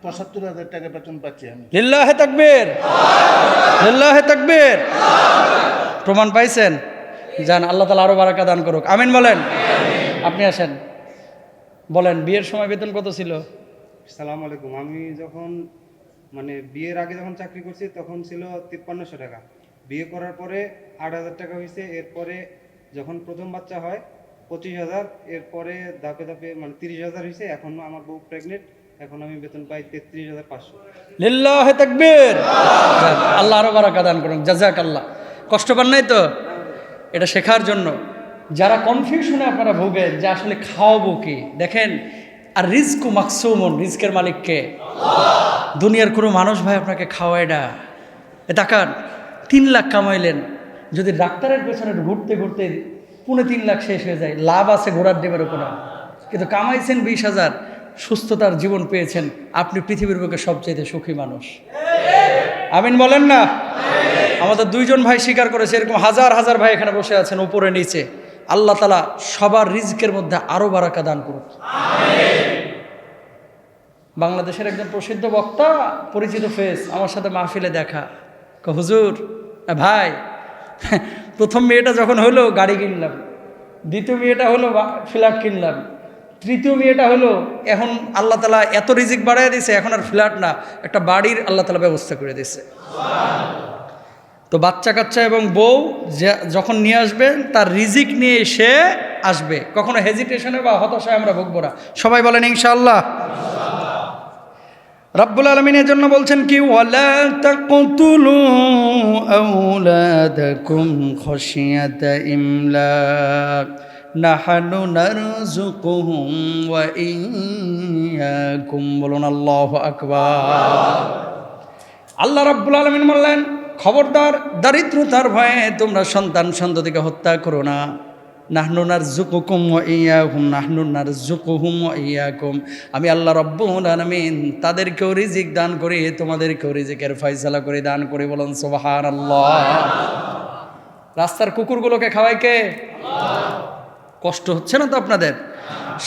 75,000 টাকা বেতন পাচ্ছি আমি। লিল্লাহে তাকবীর, লিল্লাহে তাকবীর। প্রমাণ পাইছেন? যান, আল্লাহ তাআলা আরো বারাকা দান করুক, আমিন বলেন। আপনি আসেন, বলেন বিয়ের সময় বেতন কত ছিল? আসসালামু আলাইকুম। আমি যখন বিয়ের আগে যখন চাকরি করছি তখন ছিল 5300 টাকা। বিয়ে করার পরে 8,000 টাকা হয়েছে। এরপরে যখন প্রথম বাচ্চা হয় 25,000, এরপরে ধাপে ধাপে 30,000 হয়েছে। এখন আমার বউ প্রেগনেন্ট, এখন আমি বেতন পাই 33,500। লিল্লাহে তাকবীর। আল্লাহ আরো বারাকা দান করুন, জাযাকাল্লাহ। কষ্ট পান নাই তো? এটা শেখার জন্য। যারা কনফিউশনে আপনারা ভোগেন যে আসলে খাওয়াবো কি, দেখেন আর রিজকু মাকসুমুন, রিজকের মালিক কে? দুনিয়ার কোনো মানুষ ভাই আপনাকে খাওয়ায় না। তাকান, 3 লাখ কামাইলেন, যদি ডাক্তারের পেছনে ঘুরতে ঘুরতে 3.5 লাখ শেষ হয়ে যায়, লাভ আছে ঘোরার ডিমের উপর, কিন্তু কামাইছেন 20,000, সুস্থতার জীবন পেয়েছেন, আপনি পৃথিবীর বুকে সবচেয়ে সুখী মানুষ। আমিন বলেন না? আমাদের 2 জন ভাই স্বীকার করেছে, এরকম হাজার হাজার ভাই এখানে বসে আছেন উপরে নিচে। আল্লাহ তাআলা সবার রিজকের মধ্যে আরো বারাকা দান করুন। বাংলাদেশের একজন প্রসিদ্ধ বক্তা, পরিচিত ফেস, আমার সাথে মাহফিলে দেখা, হুজুর ভাই, প্রথম মেয়েটা যখন হলো গাড়ি কিনলাম, দ্বিতীয় মেয়েটা হলো ফ্ল্যাট কিনলাম, তৃতীয় মেয়েটা হলো এখন আল্লাহ তাআলা এত রিজিক বাড়ায় দিয়েছে, এখন আর ফ্ল্যাট না, একটা বাড়ির আল্লাহ তাআলা ব্যবস্থা করে দিয়েছে। তো বাচ্চা কাচ্চা এবং বউ যখন নিয়ে আসবেন তার রিজিক নিয়ে সে আসবে, কখনো হেজিটেশনে বা হতাশায় আমরা ভুগবো না। সবাই বলেন ইনশাআল্লাহ। রব্বুল আলামিন এর জন্য বলছেন কি, ওয়ালা তাকতুলু আওলাদাকুম খাশিয়াতা ইমলাক নাহনু নারযুকুহুম ওয়া ইয়্যাকুম। বলুন আল্লাহু আকবার। আল্লাহ রাব্বুল আলামিন বললেন, খবরদার দারিদ্রতার ভয়ে তোমরা সন্তান সন্ততিকে হত্যা করো না। নাহনু নারযুকুকুম ওয়া ইয়্যাকুম, নাহনু নারযুকুহুম ওয়া ইয়্যাকুম। আমি আল্লাহ রাব্বুল আলামিন তাদেরকেও রিজিক দান করি, তোমাদেরকেও রিজিকের ফয়সালা করে দান করি। বলুন সুবহানাল্লাহ। রাস্তার কুকুরগুলোকে খাওয়ায় কে? কষ্ট হচ্ছে না তো আপনাদের?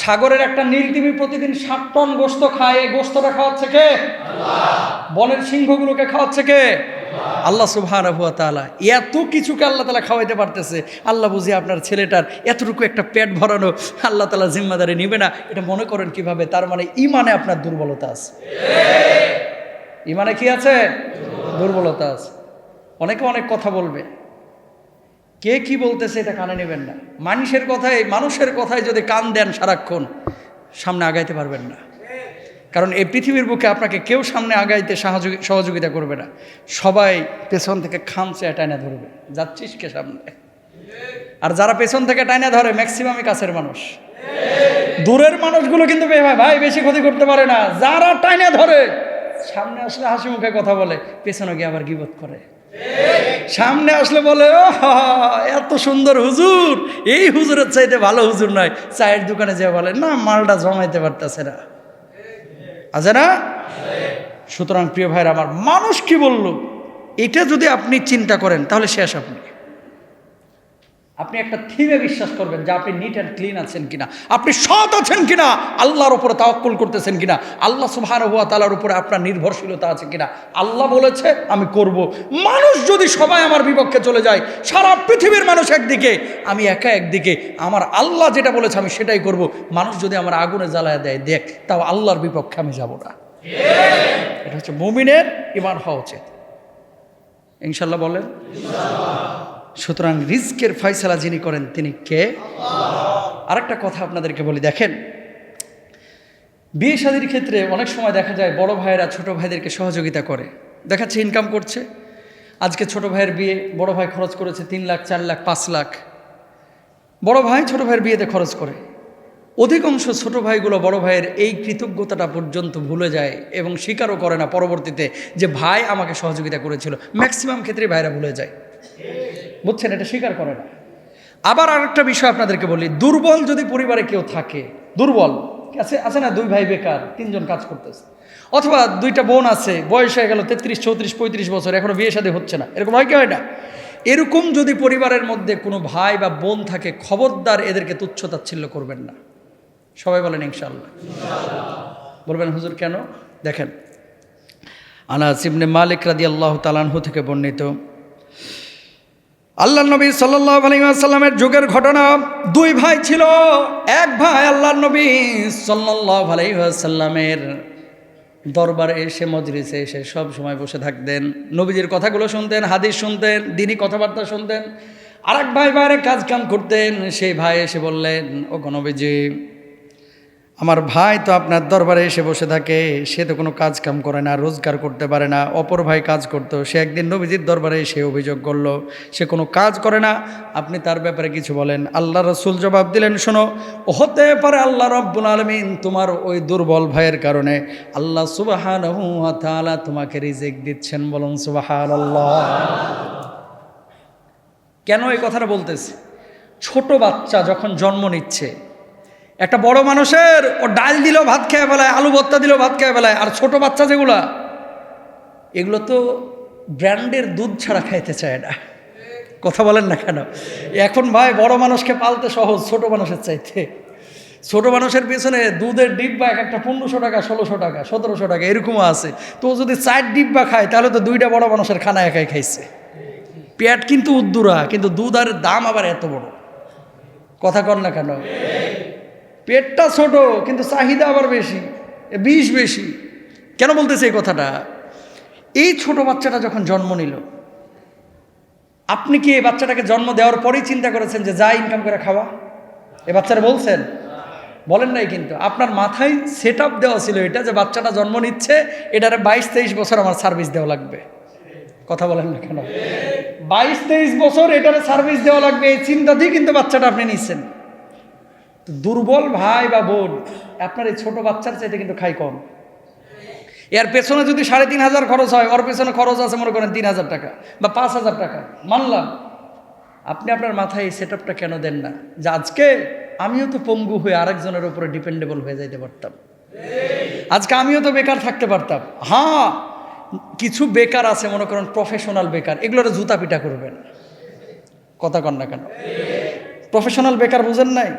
সাগরের একটা নীল তিমি প্রতিদিন 7 টন গোশত খায়, এই গোশতটা খাওয়াচ্ছে কে? বনের সিংহগুলোকে খাওয়াচ্ছে কে? আল্লাহ সুবহানাহু ওয়া তাআলা। এত কিছুকে আল্লাহ তাআলা খাওয়াইতে পারতেছে। আল্লাহ বুঝি আপনার ছেলেটার এতটুকু একটা পেট ভরানো আল্লাহ তাআলা জিম্মাদারি নিবে না? এটা মনে করেন কিভাবে? তার মানে ইমানে আপনার দুর্বলতা আছে। ইমানে কি আছে? দুর্বলতা আছে। অনেকে অনেক কথা বলবে, কে কি বলতেছে এটা কানে নেবেন না। মানুষের কথায় যদি কান দেন সারাক্ষণ, সামনে আগাইতে পারবেন না। কারণ এই পৃথিবীর বুকে আপনাকে কেউ সামনে আগাইতে সহযোগিতা করবে না। সবাই পেছন থেকে খামচে টাইনা ধরবে, যাচ্ছিস কে সামনে। আর যারা পেছন থেকে টাইনা ধরে ম্যাক্সিমামই কাছের মানুষ। দূরের মানুষগুলো কিন্তু ভাই বেশি ক্ষতি করতে পারে না। যারা টাইনা ধরে সামনে আসলে হাসি মুখে কথা বলে, পেছনে গিয়ে আবার গীবত করে। সামনে আসলে বলে, ও এত সুন্দর হুজুর, এই হুজুরের চাইতে ভালো হুজুর নয়। চায়ের দোকানে যে বলে, না মালটা জমাইতে পারতেছে না। আছে না? সুতরাং প্রিয় ভাইরা আমার, মানুষ কি বলল এটা যদি আপনি চিন্তা করেন তাহলে শেষ। আপনি একটা থিমে বিশ্বাস করবেন যে আপনি নিট অ্যান্ড ক্লিন আছেন কিনা, আপনি সৎ আছেন কিনা, আল্লাহর উপরে তাওয়াক্কুল করতেছেন কিনা, আল্লাহ সুবহানাহু ওয়া তাআলার উপরে আপনার নির্ভরশীলতা আছে কিনা। আল্লাহ বলেছে আমি করব। মানুষ যদি সবাই আমার বিপক্ষে চলে যায়, সারা পৃথিবীর মানুষ একদিকে, আমি একা একদিকে, আমার আল্লাহ যেটা বলেছে আমি সেটাই করব। মানুষ যদি আমার আগুনে জ্বালায় দেয়, দেখ, তাও আল্লাহর বিপক্ষে আমি যাব না। এটা হচ্ছে মুমিনের ঈমান হওয়া উচিত। ইনশাআল্লাহ বলেন। সুতরাং রিজকের ফয়সালা যিনি করেন তিনি কে? আরেকটা কথা আপনাদেরকে বলি, দেখেন, বিয়ে শাদীর ক্ষেত্রে অনেক সময় দেখা যায় বড় ভাইয়েরা ছোট ভাইদেরকে সহযোগিতা করে, দেখাচ্ছে ইনকাম করছে। আজকে ছোট ভাইয়ের বিয়ে বড় ভাই খরচ করেছে 3 লাখ 4 লাখ 5 লাখ, বড় ভাই ছোট ভাইয়ের বিয়েতে খরচ করে। অধিকাংশ ছোট ভাইগুলো বড় ভাইয়ের এই কৃতজ্ঞতাটা পর্যন্ত ভুলে যায় এবং স্বীকারও করে না পরবর্তীতে যে ভাই আমাকে সহযোগিতা করেছিল। ম্যাক্সিমাম ক্ষেত্রে ভাইরা ভুলে যায়, বুঝছেন, এটা স্বীকার করে না। আবার আরেকটা বিষয় আপনাদেরকে বলি, দুর্বল যদি পরিবারে কেউ থাকে, দুর্বল আছে না, 2 ভাই বেকার, 3 জন কাজ করতেছে, অথবা 2টা বোন আছে, বয়স হয়ে গেল 33 34 35 বছর, এখনো বিয়ে শাদী হচ্ছে না, এরকম হয় কি হয় না? এরকম যদি পরিবারের মধ্যে কোনো ভাই বা বোন থাকে, খবরদার এদেরকে তুচ্ছ তাচ্ছিল্য করবেন না। সবাই বলেন ইনশাআল্লাহ। বলবেন হুজুর কেন? দেখেন, আনাস ইবনে মালিক রাদিয়াল্লাহু তাআলা আনহু থেকে বর্ণিত, আল্লাহর নবী সাল্লাল্লাহু আলাইহি ওয়াসাল্লামের যুগের ঘটনা। 2 ভাই ছিল। এক ভাই আল্লাহর নবী সাল্লাল্লাহু আলাইহি ওয়াসাল্লামের দরবারে এসে, মজলিসে এসে সব সময় বসে থাকতেন, নবীজির কথাগুলো শুনতেন, হাদিস শুনতেন, দ্বীনি কথাবার্তা শুনতেন। আরেক ভাই বাইরে কাজ কাম করতেন। সেই ভাই এসে বললেন, ও নবীজি, আমার ভাই তো আপনার দরবারে এসে বসে থাকে, সে তো কোনো কাজ কাম করে না, রোজগার করতে পারে না। অপর ভাই কাজ করতো, সে একদিন নবীজির দরবারে এসে অভিযোগ করলো সে কোনো কাজ করে না, আপনি তার ব্যাপারে কিছু বলেন। আল্লাহ রাসূল জবাব দিলেন, শোনো, হতে পারে আল্লাহ রাব্বুল আলামিন তোমার ওই দুর্বল ভাইয়ের কারণে আল্লাহ সুবহানাহু ওয়া তাআলা তোমাকে রিজিক দিচ্ছেন। বলুন সুবহানাল্লাহ। কেন এই কথাটা বলতেছি? ছোট বাচ্চা যখন জন্ম নিচ্ছে, একটা বড় মানুষের ও ডাল দিলেও ভাত খেয়ে ফেলায়, আলু ভর্তা দিলেও ভাত খেয়ে ফেলায়, আর ছোট বাচ্চা যেগুলা, এগুলো তো ব্র্যান্ডের দুধ ছাড়া খাইতে চায় না। কথা বলেন না কেন? এখন ভাই বড় মানুষকে পালতে সহজ ছোট মানুষের চাইতে। ছোট মানুষের পেছনে দুধের ডিব্বা এক একটা 1500 টাকা, 1600 টাকা, 1700 টাকা এরকমও আছে। তো যদি 4 ডিব্বা খায় তাহলে তো 2টা বড় মানুষের খানা একাই খাইছে। পেট কিন্তু উদ্দুরা, কিন্তু দুধ আর দাম আবার এত বড়। কথা কর না কেন? পেটটা ছোট কিন্তু চাহিদা আবার বেশি, বিষ বেশি। কেন বলতেছে এই কথাটা? এই ছোট বাচ্চাটা যখন জন্ম নিল, আপনি কি এই বাচ্চাটাকে জন্ম দেওয়ার পরেই চিন্তা করেছেন যে যা ইনকাম করে খাওয়া? এ বাচ্চারা বলছেন? বলেন নাই কিন্তু, আপনার মাথায় সেট আপ দেওয়া ছিল এটা যে বাচ্চাটা জন্ম নিচ্ছে, এটারে 22-23 বছর আমার সার্ভিস দেওয়া লাগবে। কথা বলেন না কেন? 22-23 বছর এটারে সার্ভিস দেওয়া লাগবে, এই চিন্তা দিয়ে কিন্তু বাচ্চাটা আপনি নিচ্ছেন। তো দুর্বল ভাই বা বোন, আপনার এই ছোট বাচ্চার চাইতে কিন্তু খাই কম। এর পেছনে যদি 3,500 খরচ হয়, ওর পেছনে খরচ আছে মনে করেন 3,000 টাকা বা 5,000 টাকা, মানলাম। আপনি আপনার মাথায় এই সেট আপটা কেন দেন না যে আজকে আমিও তো পঙ্গু হয়ে আরেকজনের উপরে ডিপেন্ডেবল হয়ে যাইতে পারতাম, আজকে আমিও তো বেকার থাকতে পারতাম। হ্যাঁ, কিছু বেকার আছে মনে করেন প্রফেশনাল বেকার, এগুলোর জুতা পিটা করবেন। কথা কন না কেন? প্রফেশনাল বেকার বুঝেন নাই?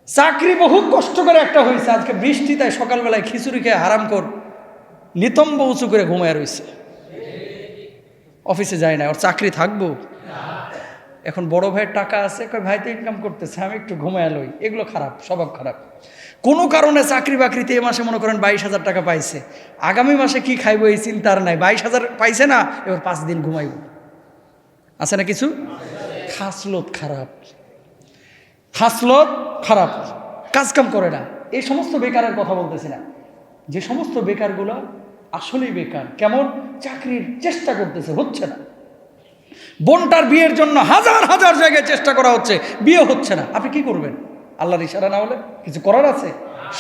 চাকরি বহু কষ্ট করে একটা হয়েছে, আজকে বৃষ্টি তাই সকালবেলায় খিচুড়ি খেয়ে হারাম কর নিতম্ব উঁচু করে ঘুমায় রয়েছে, অফিসে যায় না, ওর চাকরি থাকবো। এখন বড় ভাইয়ের টাকা আছে, কয় ভাই তো ইনকাম করতেছে, আমি একটু ঘুমায় লই। এগুলো খারাপ, স্বভাব খারাপ। কোনো কারণে চাকরি বাকরিতে এ মাসে মনে করেন 22,000 টাকা পাইছে, আগামী মাসে কি খাইবো এই চিন্তার নাই। 22,000 পাইছে না, এবার 5 দিন ঘুমাইব। আছে না কিছু? খাসলত খারাপ, খাসলত খারাপ, কাজকাম করে না। এই সমস্ত বেকারের কথা বলতেছি না, যে সমস্ত বেকারগুলো আসলেই বেকার। কেমন? চাকরির চেষ্টা করতেছে, হচ্ছে না। বোনটার বিয়ের জন্য হাজার হাজার জায়গায় চেষ্টা করা হচ্ছে, বিয়ে হচ্ছে না। আপনি কি করবেন? আল্লাহর ইশারা না হলে কিছু করার আছে?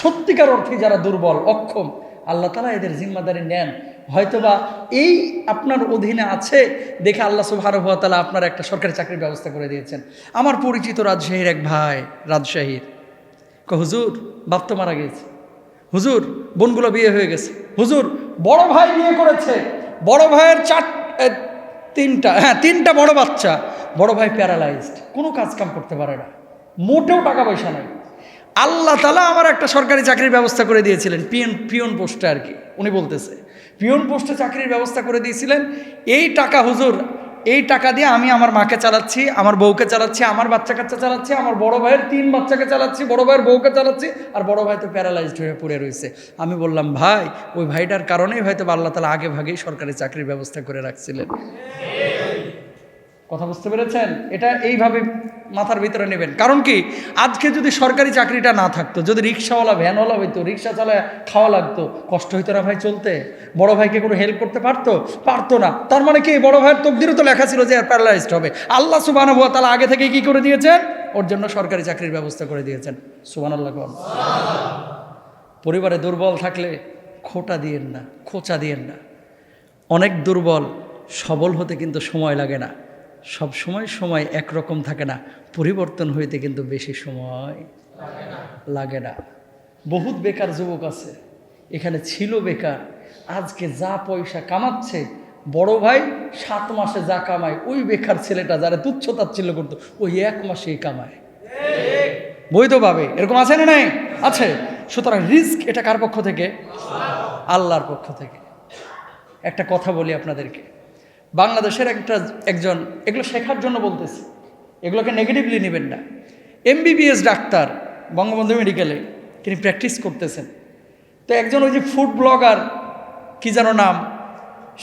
সত্যিকার অর্থে যারা দুর্বল, অক্ষম, আল্লাহ তাআলা এদের জিম্মাদারি নেন। হয়তোবা এই আপনার অধীনে আছে দেখে আল্লাহ সুবহানাহু ওয়া তাআলা আপনার একটা সরকারি চাকরির ব্যবস্থা করে দিয়েছেন। আমার পরিচিত রাজশাহীর এক ভাই, রাজশাহীর, হুজুর বাপ তো মারা গিয়েছে, হুজুর বোনগুলো বিয়ে হয়ে গেছে, হুজুর বড় ভাই বিয়ে করেছে, বড় ভাইয়ের তিনটা বড় বাচ্চা, বড় ভাই প্যারালাইজড, কোনো কাজ কাম করতে পারে না, মোটেও টাকা পয়সা নাই। আল্লাহ তাআলা আমার একটা সরকারি চাকরির ব্যবস্থা করে দিয়েছিলেন, পিয়ন পোস্টে আর কি। উনি বলতেছে পিয়ন পোস্টে চাকরির ব্যবস্থা করে দিয়েছিলেন। এই টাকা হুজুর, এই টাকা দিয়ে আমি আমার মাকে চালাচ্ছি, আমার বউকে চালাচ্ছি, আমার বাচ্চা কাচ্চা চালাচ্ছি, আমার বড় ভাইয়ের 3 বাচ্চাকে চালাচ্ছি, বড় ভাইয়ের বউকে চালাচ্ছি, আর বড় ভাই তো প্যারালাইজড হয়ে পড়ে রয়েছে। আমি বললাম ভাই, ওই ভাইটার কারণেই হয়তো আল্লাহ তাআলা আগে ভাগেই সরকারি চাকরির ব্যবস্থা করে রাখছিলেন। কথা বুঝতে পেরেছেন? এটা এইভাবে মাথার ভিতরে নেবেন। কারণ কি, আজকে যদি সরকারি চাকরিটা না থাকতো, যদি রিক্সাওয়ালা ভ্যানওয়ালা হইতো, রিক্সা চালায় খাওয়া লাগতো, কষ্ট হইতো না ভাই চলতে? বড় ভাইকে কোনো হেল্প করতে পারতো না। তার মানে কি, বড় ভাইয়ের তকদিরও তো লেখা ছিল যে আর প্যারালাইজড হবে। আল্লাহ সুবহানাহু ওয়া তাআলা আগে থেকে কি করে দিয়েছেন? ওর জন্য সরকারি চাকরির ব্যবস্থা করে দিয়েছেন। সুবহানাল্লাহ। পরিবারে দুর্বল থাকলে খোঁচা দিয়েন না। অনেক দুর্বল সবল হতে কিন্তু সময় লাগে না, সব সময় একরকম থাকে না, পরিবর্তন হইতে কিন্তু বেশি সময় লাগে না। বহুত বেকার যুবক আছে এখানে, ছিল বেকার, আজকে যা পয়সা কামাচ্ছে, বড় ভাই 7 মাসে যা কামায়, ওই বেকার ছেলেটা যারা তুচ্ছ তাচ্ছিল্য করতো, ওই 1 মাসেই কামায় বৈধভাবে। এরকম আছে না? নাই? আছে। সুতরাং রিস্ক এটা কার পক্ষ থেকে? আল্লাহর পক্ষ থেকে। একটা কথা বলি আপনাদেরকে, বাংলাদেশের একজন, এগুলো শেখার জন্য বলতেছি, এগুলোকে নেগেটিভলি নেবেন না। MBBS ডাক্তার, বঙ্গবন্ধু মেডিকেলে তিনি প্র্যাকটিস করতেছেন। তো একজন ওই যে ফুড ব্লগার, কি যেন নাম,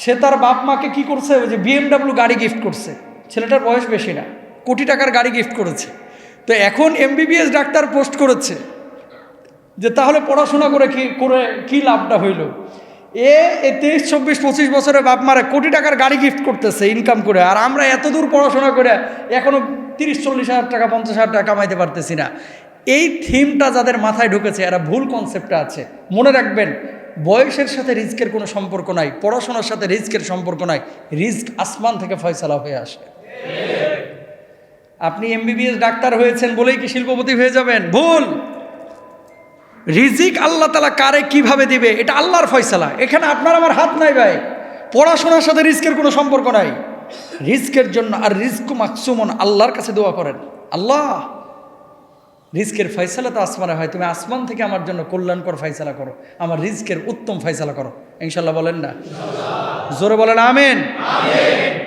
সে তার বাপ মাকে কি করছে, ওই যে BMW গাড়ি গিফট করছে। ছেলেটার বয়স বেশি না, কোটি টাকার গাড়ি গিফট করেছে। তো এখন MBBS ডাক্তার পোস্ট করেছে যে তাহলে পড়াশোনা করে কি লাভটা হইল? 23, 24, 25 বছরের বাপ মারা কোটি টাকার গাড়ি গিফট করতেছে ইনকাম করে, আর আমরা এত দূর পড়াশোনা করে এখনো 30-40 হাজার টাকা 50 হাজার টাকা কামাইতে পারতেছি না। এই থিমটা যাদের মাথায় ঢুকেছে, এরা ভুল কনসেপ্টে আছে। মনে রাখবেন, বয়সের সাথে রিস্কের কোনো সম্পর্ক নাই, পড়াশোনার সাথে রিস্কের সম্পর্ক নাই। রিস্ক আসমান থেকে ফয়সালা হয়ে আসে। আপনি MBBS ডাক্তার হয়েছেন বলেই কি শিল্পপতি হয়ে যাবেন? ভুল। রিজিক আল্লাহ তাআলা কারে কিভাবে দিবে এটা আল্লাহর ফয়সালা, এখানে আপনার আমার হাত নাই ভাই। পড়াশোনার সাথে রিস্কের কোনো সম্পর্ক নাই। রিস্কের জন্য আর রিজকু মাকসুমুন, আল্লাহর কাছে দোয়া করেন, আল্লাহ রিজকের ফয়সালা তো আসমানে হয়, তুমি আসমান থেকে আমার জন্য কল্যাণকর ফয়সালা করো, আমার রিজকের উত্তম ফয়সালা করো। ইনশাল্লাহ বলেন না? জোরে বলেন আমিন।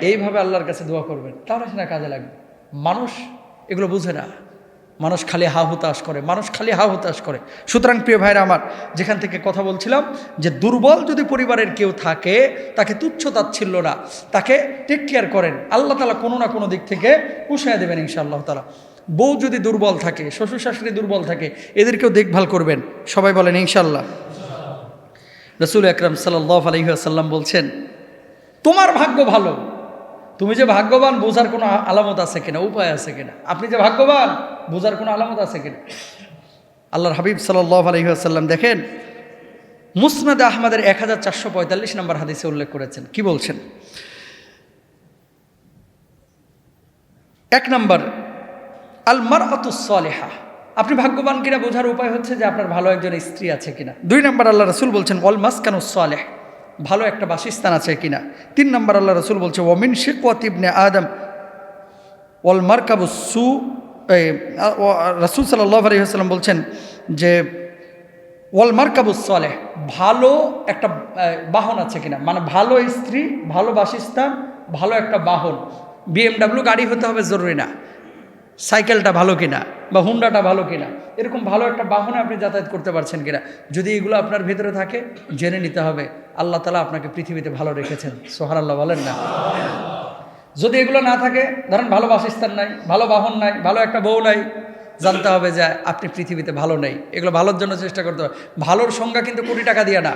এইভাবে আল্লাহর কাছে দোয়া করবেন, তাহলে সেটা কাজে লাগবে। মানুষ এগুলো বুঝে না, মানুষ খালি হা হুতাশ করে। সুতরাং প্রিয় ভাইরা আমার, যেখান থেকে কথা বলছিলাম যে দুর্বল যদি পরিবারের কেউ থাকে, তাকে তুচ্ছ তাচ্ছিল্য না, তাকে টেক কেয়ার করেন, আল্লাহ তাআলা কোনো না কোনো দিক থেকে পুষিয়ে দেবেন ইনশাআল্লাহ তাআলা। বউ যদি দুর্বল থাকে, শ্বশুর শাশুড়ি দুর্বল থাকে, এদেরকেও দেখভাল করবেন। সবাই বলেন ইনশাল্লাহ। রাসূল আকরাম সাল্লাল্লাহু আলাইহি ওয়াসাল্লাম বলছেন, তোমার ভাগ্য ভালো, তুমি যে ভাগ্যবান বোঝার কোনো আলামত আছে কিনা, উপায় আছে কিনা? আপনি যে ভাগ্যবান বোঝার কোনো আলামত আছে কিনা? আল্লাহর হাবিব সাল্লাল্লাহু আলাইহি ওয়াসাল্লাম দেখেন মুসনাদে আহমদের 1445 নম্বর হাদিসে উল্লেখ করেছেন। কি বলছেন? 1 নম্বর, আল মারআতুস সালিহা, আপনি ভাগ্যবান কিনা বোঝার উপায় হচ্ছে যে আপনার ভালো একজন স্ত্রী আছে কিনা। 2 নম্বর আল্লাহ রাসূল বলছেন ওয়াল মাসকানুস সালিহ, ভালো একটা বাসস্থান আছে কিনা। 3 নম্বর আল্লাহ রাসূল বলছে ওয়ামিন শিকওয়াত ইবনে আদম ওয়াল মারকাবুস সু, রাসূল সাল্লাল্লাহু আলাইহি ওয়াসাল্লাম বলছেন যে ওয়াল মারকাবুস সালেহ, ভালো একটা বাহন আছে কিনা, মানে ভালো স্ত্রী, ভালো বাসস্থান, ভালো একটা বাহন। BMW গাড়ি হতে হবে জরুরি না, সাইকেলটা ভালো কিনা বা হুন্ডাটা ভালো কিনা, এরকম ভালো একটা বাহনে আপনি যাতায়াত করতে পারছেন কিনা। যদি এগুলো আপনার ভেতরে থাকে জেনে নিতে হবে আল্লাহ তাআলা আপনাকে পৃথিবীতে ভালো রেখেছেন। সুবহানাল্লাহ বলেন না? যদি এগুলো না থাকে, ধরেন ভালো বাসস্থান নাই, ভালো বাহন নাই, ভালো একটা বউ নাই, জানতে হবে যে আপনি পৃথিবীতে ভালো নেই। এগুলো ভালোর জন্য চেষ্টা করতে হবে। ভালোর সংজ্ঞা কিন্তু কোটি টাকা দিয়ে না,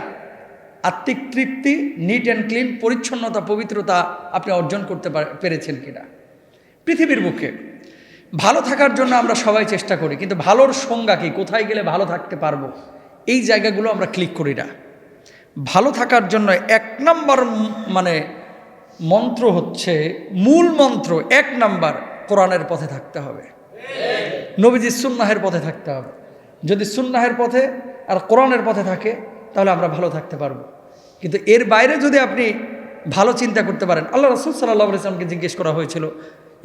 আত্মিক তৃপ্তি, নিট অ্যান্ড ক্লিন, পরিচ্ছন্নতা, পবিত্রতা আপনি অর্জন করতে পেরেছেন কিনা। পৃথিবীর বুকে ভালো থাকার জন্য আমরা সবাই চেষ্টা করি, কিন্তু ভালোর সংজ্ঞা কি, কোথায় গেলে ভালো থাকতে পারবো, এই জায়গাগুলো আমরা ক্লিক করি না। ভালো থাকার জন্য 1 নম্বর মানে মন্ত্র হচ্ছে, মূল মন্ত্র 1 নম্বর, কোরআনের পথে থাকতে হবে, নবীজির সুন্নাহের পথে থাকতে হবে। যদি সুন্নাহের পথে আর কোরআনের পথে থাকে তাহলে আমরা ভালো থাকতে পারবো। কিন্তু এর বাইরে যদি আপনি ভালো চিন্তা করতে পারেন, আল্লাহ রাসূল সাল্লাল্লাহু আলাইহি ওয়াসাল্লামকে জিজ্ঞেস করা হয়েছিল,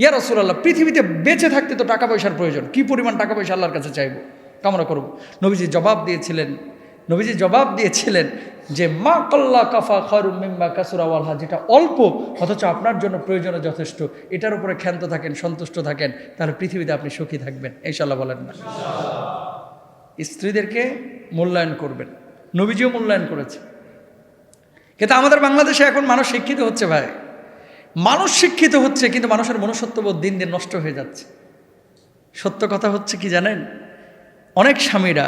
ইয়া রাসূলুল্লাহ, পৃথিবীতে বেঁচে থাকতে তো টাকা পয়সার প্রয়োজন, কি পরিমাণ টাকা পয়সা আল্লাহর কাছে চাইবো, কামনা করব? নবীজি জবাব দিয়েছিলেন যে মা কাল্লা কাফা খায়রুম মিম্মা কাসুরা ওয়ালহা, যেটা অল্প অথচ আপনার জন্য প্রয়োজনে যথেষ্ট, এটার উপরে ক্ষান্ত থাকেন, সন্তুষ্ট থাকেন, তাহলে পৃথিবীতে আপনি সুখী থাকবেন। ইনশাআল্লাহ বলেন না? স্ত্রীদেরকে মূল্যায়ন করবেন, নবীজিও মূল্যায়ন করেছে। কিন্তু আমাদের বাংলাদেশে এখন মানুষ শিক্ষিত হচ্ছে ভাই, মানুষ শিক্ষিত হচ্ছে, কিন্তু মানুষের মনুষ্যত্ববোধ দিন দিন নষ্ট হয়ে যাচ্ছে। সত্য কথা হচ্ছে কি জানেন, অনেক স্বামীরা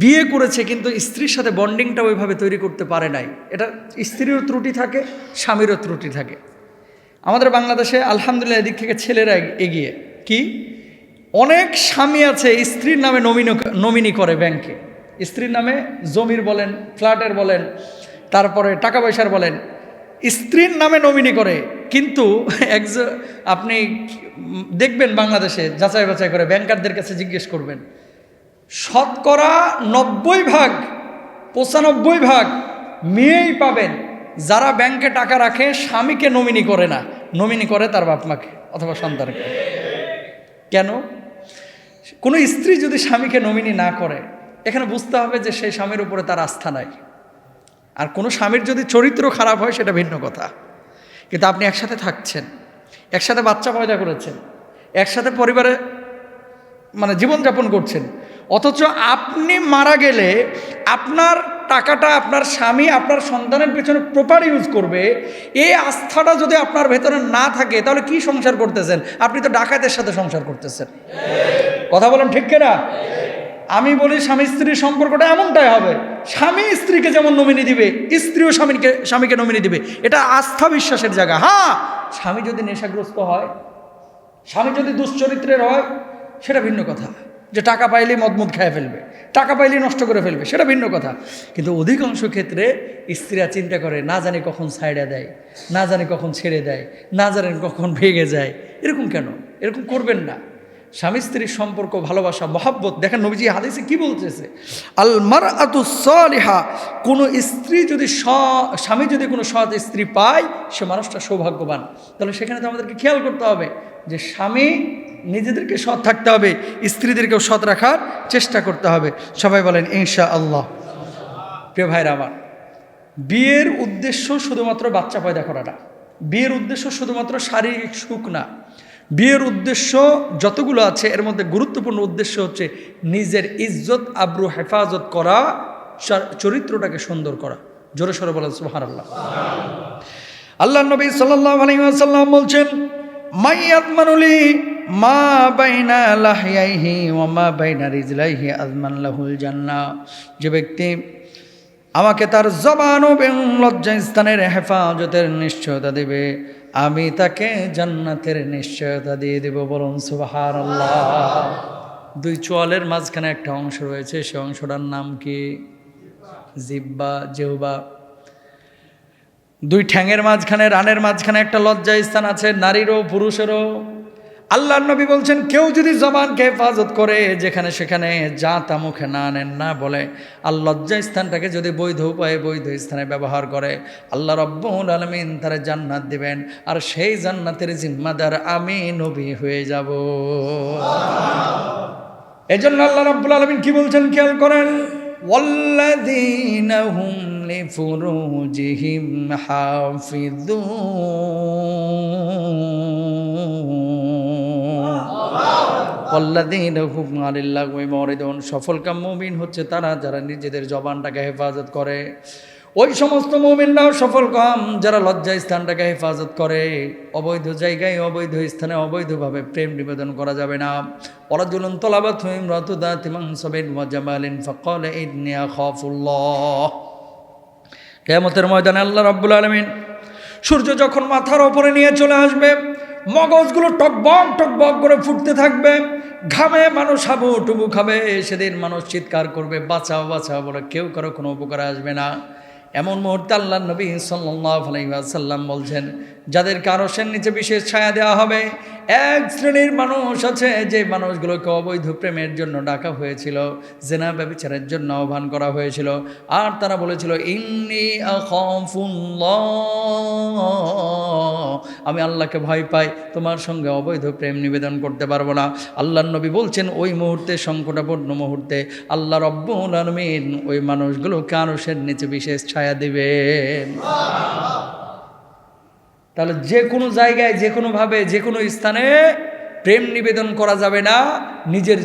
বিয়ে করেছে কিন্তু স্ত্রীর সাথে বন্ডিংটা ওইভাবে তৈরি করতে পারে নাই। এটা স্ত্রীরও ত্রুটি থাকে, স্বামীরও ত্রুটি থাকে। আমাদের বাংলাদেশে আলহামদুলিল্লাহ এদিক থেকে ছেলেরা এগিয়ে। কি, অনেক স্বামী আছে স্ত্রীর নামে নমিনি করে ব্যাংকে, স্ত্রীর নামে জমির বলেন, ফ্ল্যাটের বলেন, তারপরে টাকা পয়সার বলেন, স্ত্রীর নামে নমিনি করে। কিন্তু আপনি দেখবেন বাংলাদেশে যাচাই বাছাই করে ব্যাংকারদের কাছে জিজ্ঞেস করবেন, শতকরা 95% মেয়েই পাবেন যারা ব্যাংকে টাকা রাখে স্বামীকে নমিনি করে না, নমিনি করে তার বাপ মাকে অথবা সন্তানকে। কেন? কোনো স্ত্রী যদি স্বামীকে নমিনি না করে, এখানে বুঝতে হবে যে সেই স্বামীর উপরে তার আস্থা নাই। আর কোনো স্বামীর যদি চরিত্র খারাপ হয় সেটা ভিন্ন কথা। কিন্তু আপনি একসাথে থাকছেন, একসাথে বাচ্চা পয়দা করেছেন, একসাথে পরিবারে মানে জীবনযাপন করছেন, অথচ আপনি মারা গেলে আপনার টাকাটা আপনার স্বামী আপনার সন্তানের পেছনে প্রপার ইউজ করবে, এই আস্থাটা যদি আপনার ভেতরে না থাকে তাহলে কি সংসার করতেছেন? আপনি তো ডাকাতের সাথে সংসার করতেছেন। কথা বলেন ঠিক কিনা? আমি বলি স্বামী স্ত্রীর সম্পর্কটা এমনটাই হবে, স্বামী স্ত্রীকে যেমন নমিনি দিবে, স্ত্রীও স্বামীকে নমিনি দিবে। এটা আস্থা বিশ্বাসের জায়গা। হ্যাঁ, স্বামী যদি নেশাগ্রস্ত হয়, স্বামী যদি দুশ্চরিত্রের হয়, সেটা ভিন্ন কথা। যে টাকা পাইলেই মদমুদ খেয়ে ফেলবে, টাকা পাইলেই নষ্ট করে ফেলবে, সেটা ভিন্ন কথা। কিন্তু অধিকাংশ ক্ষেত্রে স্ত্রীরা চিন্তা করে না জানি কখন ছাইড়া দেয়, না জানি কখন ছেড়ে দেয়, না জানেন কখন ভেঙে যায়। এরকম কেন? এরকম করবেন না। স্বামী স্ত্রীর সম্পর্ক, ভালোবাসা, মহব্বত, দেখেন নবীজি হাদিসে কি বলতেছে, আল মারআতুস সালিহা, কোনো স্ত্রী যদি স্বামী যদি কোনো সৎ স্ত্রী পায়, সে মানুষটা সৌভাগ্যবান। তাহলে সেখানে তো আমাদেরকে খেয়াল করতে হবে যে স্বামী নিজেদেরকে সৎ থাকতে হবে, স্ত্রীদেরকেও সৎ রাখার চেষ্টা করতে হবে। সবাই বলেন ইনশাআল্লাহ। প্রিয় ভাইরা আমার, বিয়ের উদ্দেশ্য শুধুমাত্র বাচ্চা পয়দা করা না, বিয়ের উদ্দেশ্য শুধুমাত্র শারীরিক সুখ না। বিয়ের উদ্দেশ্য যতগুলো আছে এর মধ্যে গুরুত্বপূর্ণ উদ্দেশ্য হচ্ছে নিজের ইজ্জত আবরু হেফাজত করা, চরিত্রটাকে সুন্দর করা। জোরে সোরে বলেন সুবহানাল্লাহ। আল্লাহ নবী সাল্লাল্লাহু আলাইহি ওয়াসাল্লাম বলছেন, মাইয়াতমানুলি মা বাইনা লাহিয়াইহি ওয়া মা বাইনা রিজলাইহি আযমান লাহুল জান্নাহ। যে ব্যক্তি আমাকে তার জবান এবং লজ্জাস্থানের হেফাজতের নিশ্চয়তা দেবে, আমি তাকে জান্নাতের নিশ্চয়তা দিয়ে দেব। বলুন সুবহানাল্লাহ। দুই চোয়ালের মাঝখানে একটা অংশ রয়েছে, সে অংশটার নাম কি? জিহ্বা, জিহ্বা। দুই ঠ্যাঙের মাঝখানে, রানের মাঝখানে একটা লজ্জা স্থান আছে, নারীরও পুরুষেরও। আল্লাহর নবী বলছেন, কেউ যদি জবানকে হেফাজত করে, যেখানে সেখানে যা তা মুখে না নেন, না বলে, আর লজ্জা স্থানটাকে যদি বৈধ উপায়ে বৈধ স্থানে ব্যবহার করে, আল্লাহ রাব্বুল আলামিন তার জান্নাত দিবেন, আর সেই জান্নাতের জিম্মাদার আমি নবী হয়ে যাব। এজন্য আল্লাহ রাব্বুল আলামিন কি বলছেন খেয়াল করেন, ওয়াল্লাযীনা হুম লিফুরুজিহিম হাফিযুন ওয়াল্লাযীনা হুম আনিল লাগওয়ি মুরিদুন। সফলকাম মুমিন হচ্ছে তারা যারা নিজেদের জবানটাকে হেফাজত করে। ওই সমস্ত মুমিনরাও সফলকাম যারা লজ্জা স্থানটাকে হেফাজত করে। অবৈধ জায়গায়, অবৈধ স্থানে অবৈধভাবে প্রেম নিবেদন করা যাবে না। ওয়ারাজুলুন তালাবাতহু ইমরাতু যাতি মানসাবিন ওয়া জামালিন ফাকালা ইন্নী আখাফুল্লাহ। কিয়ামতের ময়দানে আল্লাহ রাব্বুল আলামিন সূর্য যখন মাথার উপরে নিয়ে চলে আসবে, মগজগুলো টকবক টকবক করে ফুটতে থাকবে, ঘামে মানুষ হাবুডুবু খাবে। সেদিন মানুষ চিৎকার করবে, বাঁচাও বাঁচাও বলে, কেউ কারো কোনো উপকারে আসবে না। এমন মুহূর্তে আল্লাহ নবী সাল্লাল্লাহু আলাইহি ওয়াসাল্লাম বলছেন, যাদেরকে আরশের নিচে বিশেষ ছায়া দেওয়া হবে, এক শ্রেণীর মানুষ আছে যে মানুষগুলোকে অবৈধ প্রেমের জন্য ডাকা হয়েছিল, জেনা ব্যভিচারের জন্য আহ্বান করা হয়েছিল, আর তারা বলেছিল ইন্নী আখাফুল্লাহ, আমি আল্লাহকে ভয় পাই, তোমার সঙ্গে অবৈধ প্রেম নিবেদন করতে পারবো না। আল্লাহর নবী বলছেন, ওই মুহূর্তে, সংকটাপন্ন মুহূর্তে আল্লাহ রাব্বুল আলামিন ওই মানুষগুলোকে আরশের নিচে বিশেষ ছায়া দিবেন। তাহলে যে কোনো জায়গায়, যে কোনোভাবে, যে কোনো স্থানে প্রেম নিবেদন করা যাবে না, নিজের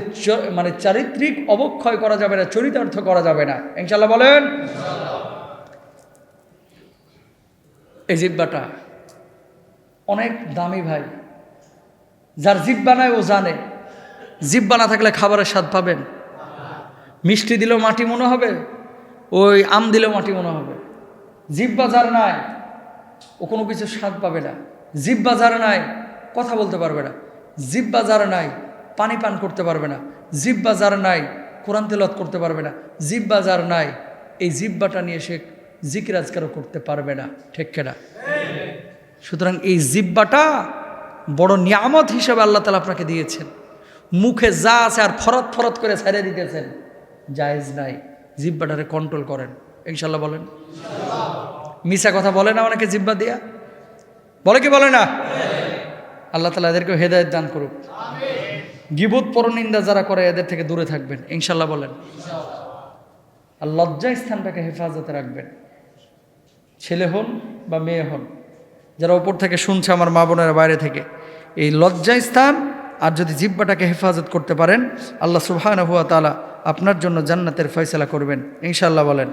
মানে চারিত্রিক অবক্ষয় করা যাবে না, চরিতার্থ করা যাবে না। ইনশাআল্লাহ বলেন। এই জিহ্বাটা অনেক দামি ভাই, যার জিহ্বা নাই ও জানে। জিহ্বা না থাকলে খাবারের স্বাদ পাবেন? মিষ্টি দিলেও মাটি মনে হবে, ওই আম দিলেও মাটি মনে হবে। জিহ্বা যার নাই ও কোনো কিছু স্বাদ পাবে না। জিহ্বা যার নাই কথা বলতে পারবে না। জিহ্বা যার নাই পানি পান করতে পারবে না। জিহ্বা যার নাই কোরআন তেলাওয়াত করতে পারবে না। জিহ্বা যার নাই এই জিহ্বাটা নিয়ে সে জিকির আজকারও করতে পারবে না। ঠিক কিনা? সুতরাং এই জিহ্বাটা বড় নিয়ামত হিসেবে আল্লাহ তাআলা আপনাকে দিয়েছেন। মুখে যা আছে আর ফরত ফরত করে ছেড়ে দিতেছেন, জায়েজ নাই। জিহ্বাটারে কন্ট্রোল করেন। ইনশাআল্লাহ বলেন। মিছা কথা বলে না অনেকে জিহ্বা দিয়া, বলে কি বলে না? আল্লাহ তাআলা এদেরকে হেদায়েত দান করুক। গীবত পরনিন্দা যারা করে এদের থেকে দূরে থাকবেন। ইনশাআল্লাহ বলেন। আর লজ্জা স্থানটাকে হেফাজতে রাখবেন। ছেলে হন বা মেয়ে হন, যারা ওপর থেকে শুনছে আমার মা বোনেরা বাইরে থেকে, এই লজ্জা স্থান আর যদি জিহ্বাটাকে হেফাজত করতে পারেন, আল্লাহ সুবহানাহু ওয়া তাআলা আপনার জন্য জান্নাতের ফয়সালা করবেন। ইনশাআল্লাহ বলেন।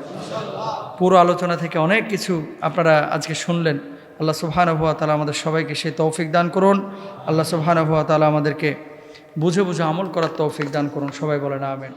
পুরো আলোচনা থেকে অনেক কিছু আপনারা আজকে শুনলেন। আল্লাহ সুবহানাহু ওয়া তাআলা আমাদের সবাইকে সেই তৌফিক দান করুন। আল্লাহ সুবহানাহু ওয়া তাআলা আমাদেরকে বুঝে বুঝে আমল করার তৌফিক দান করুন। সবাই বলেন আমিন।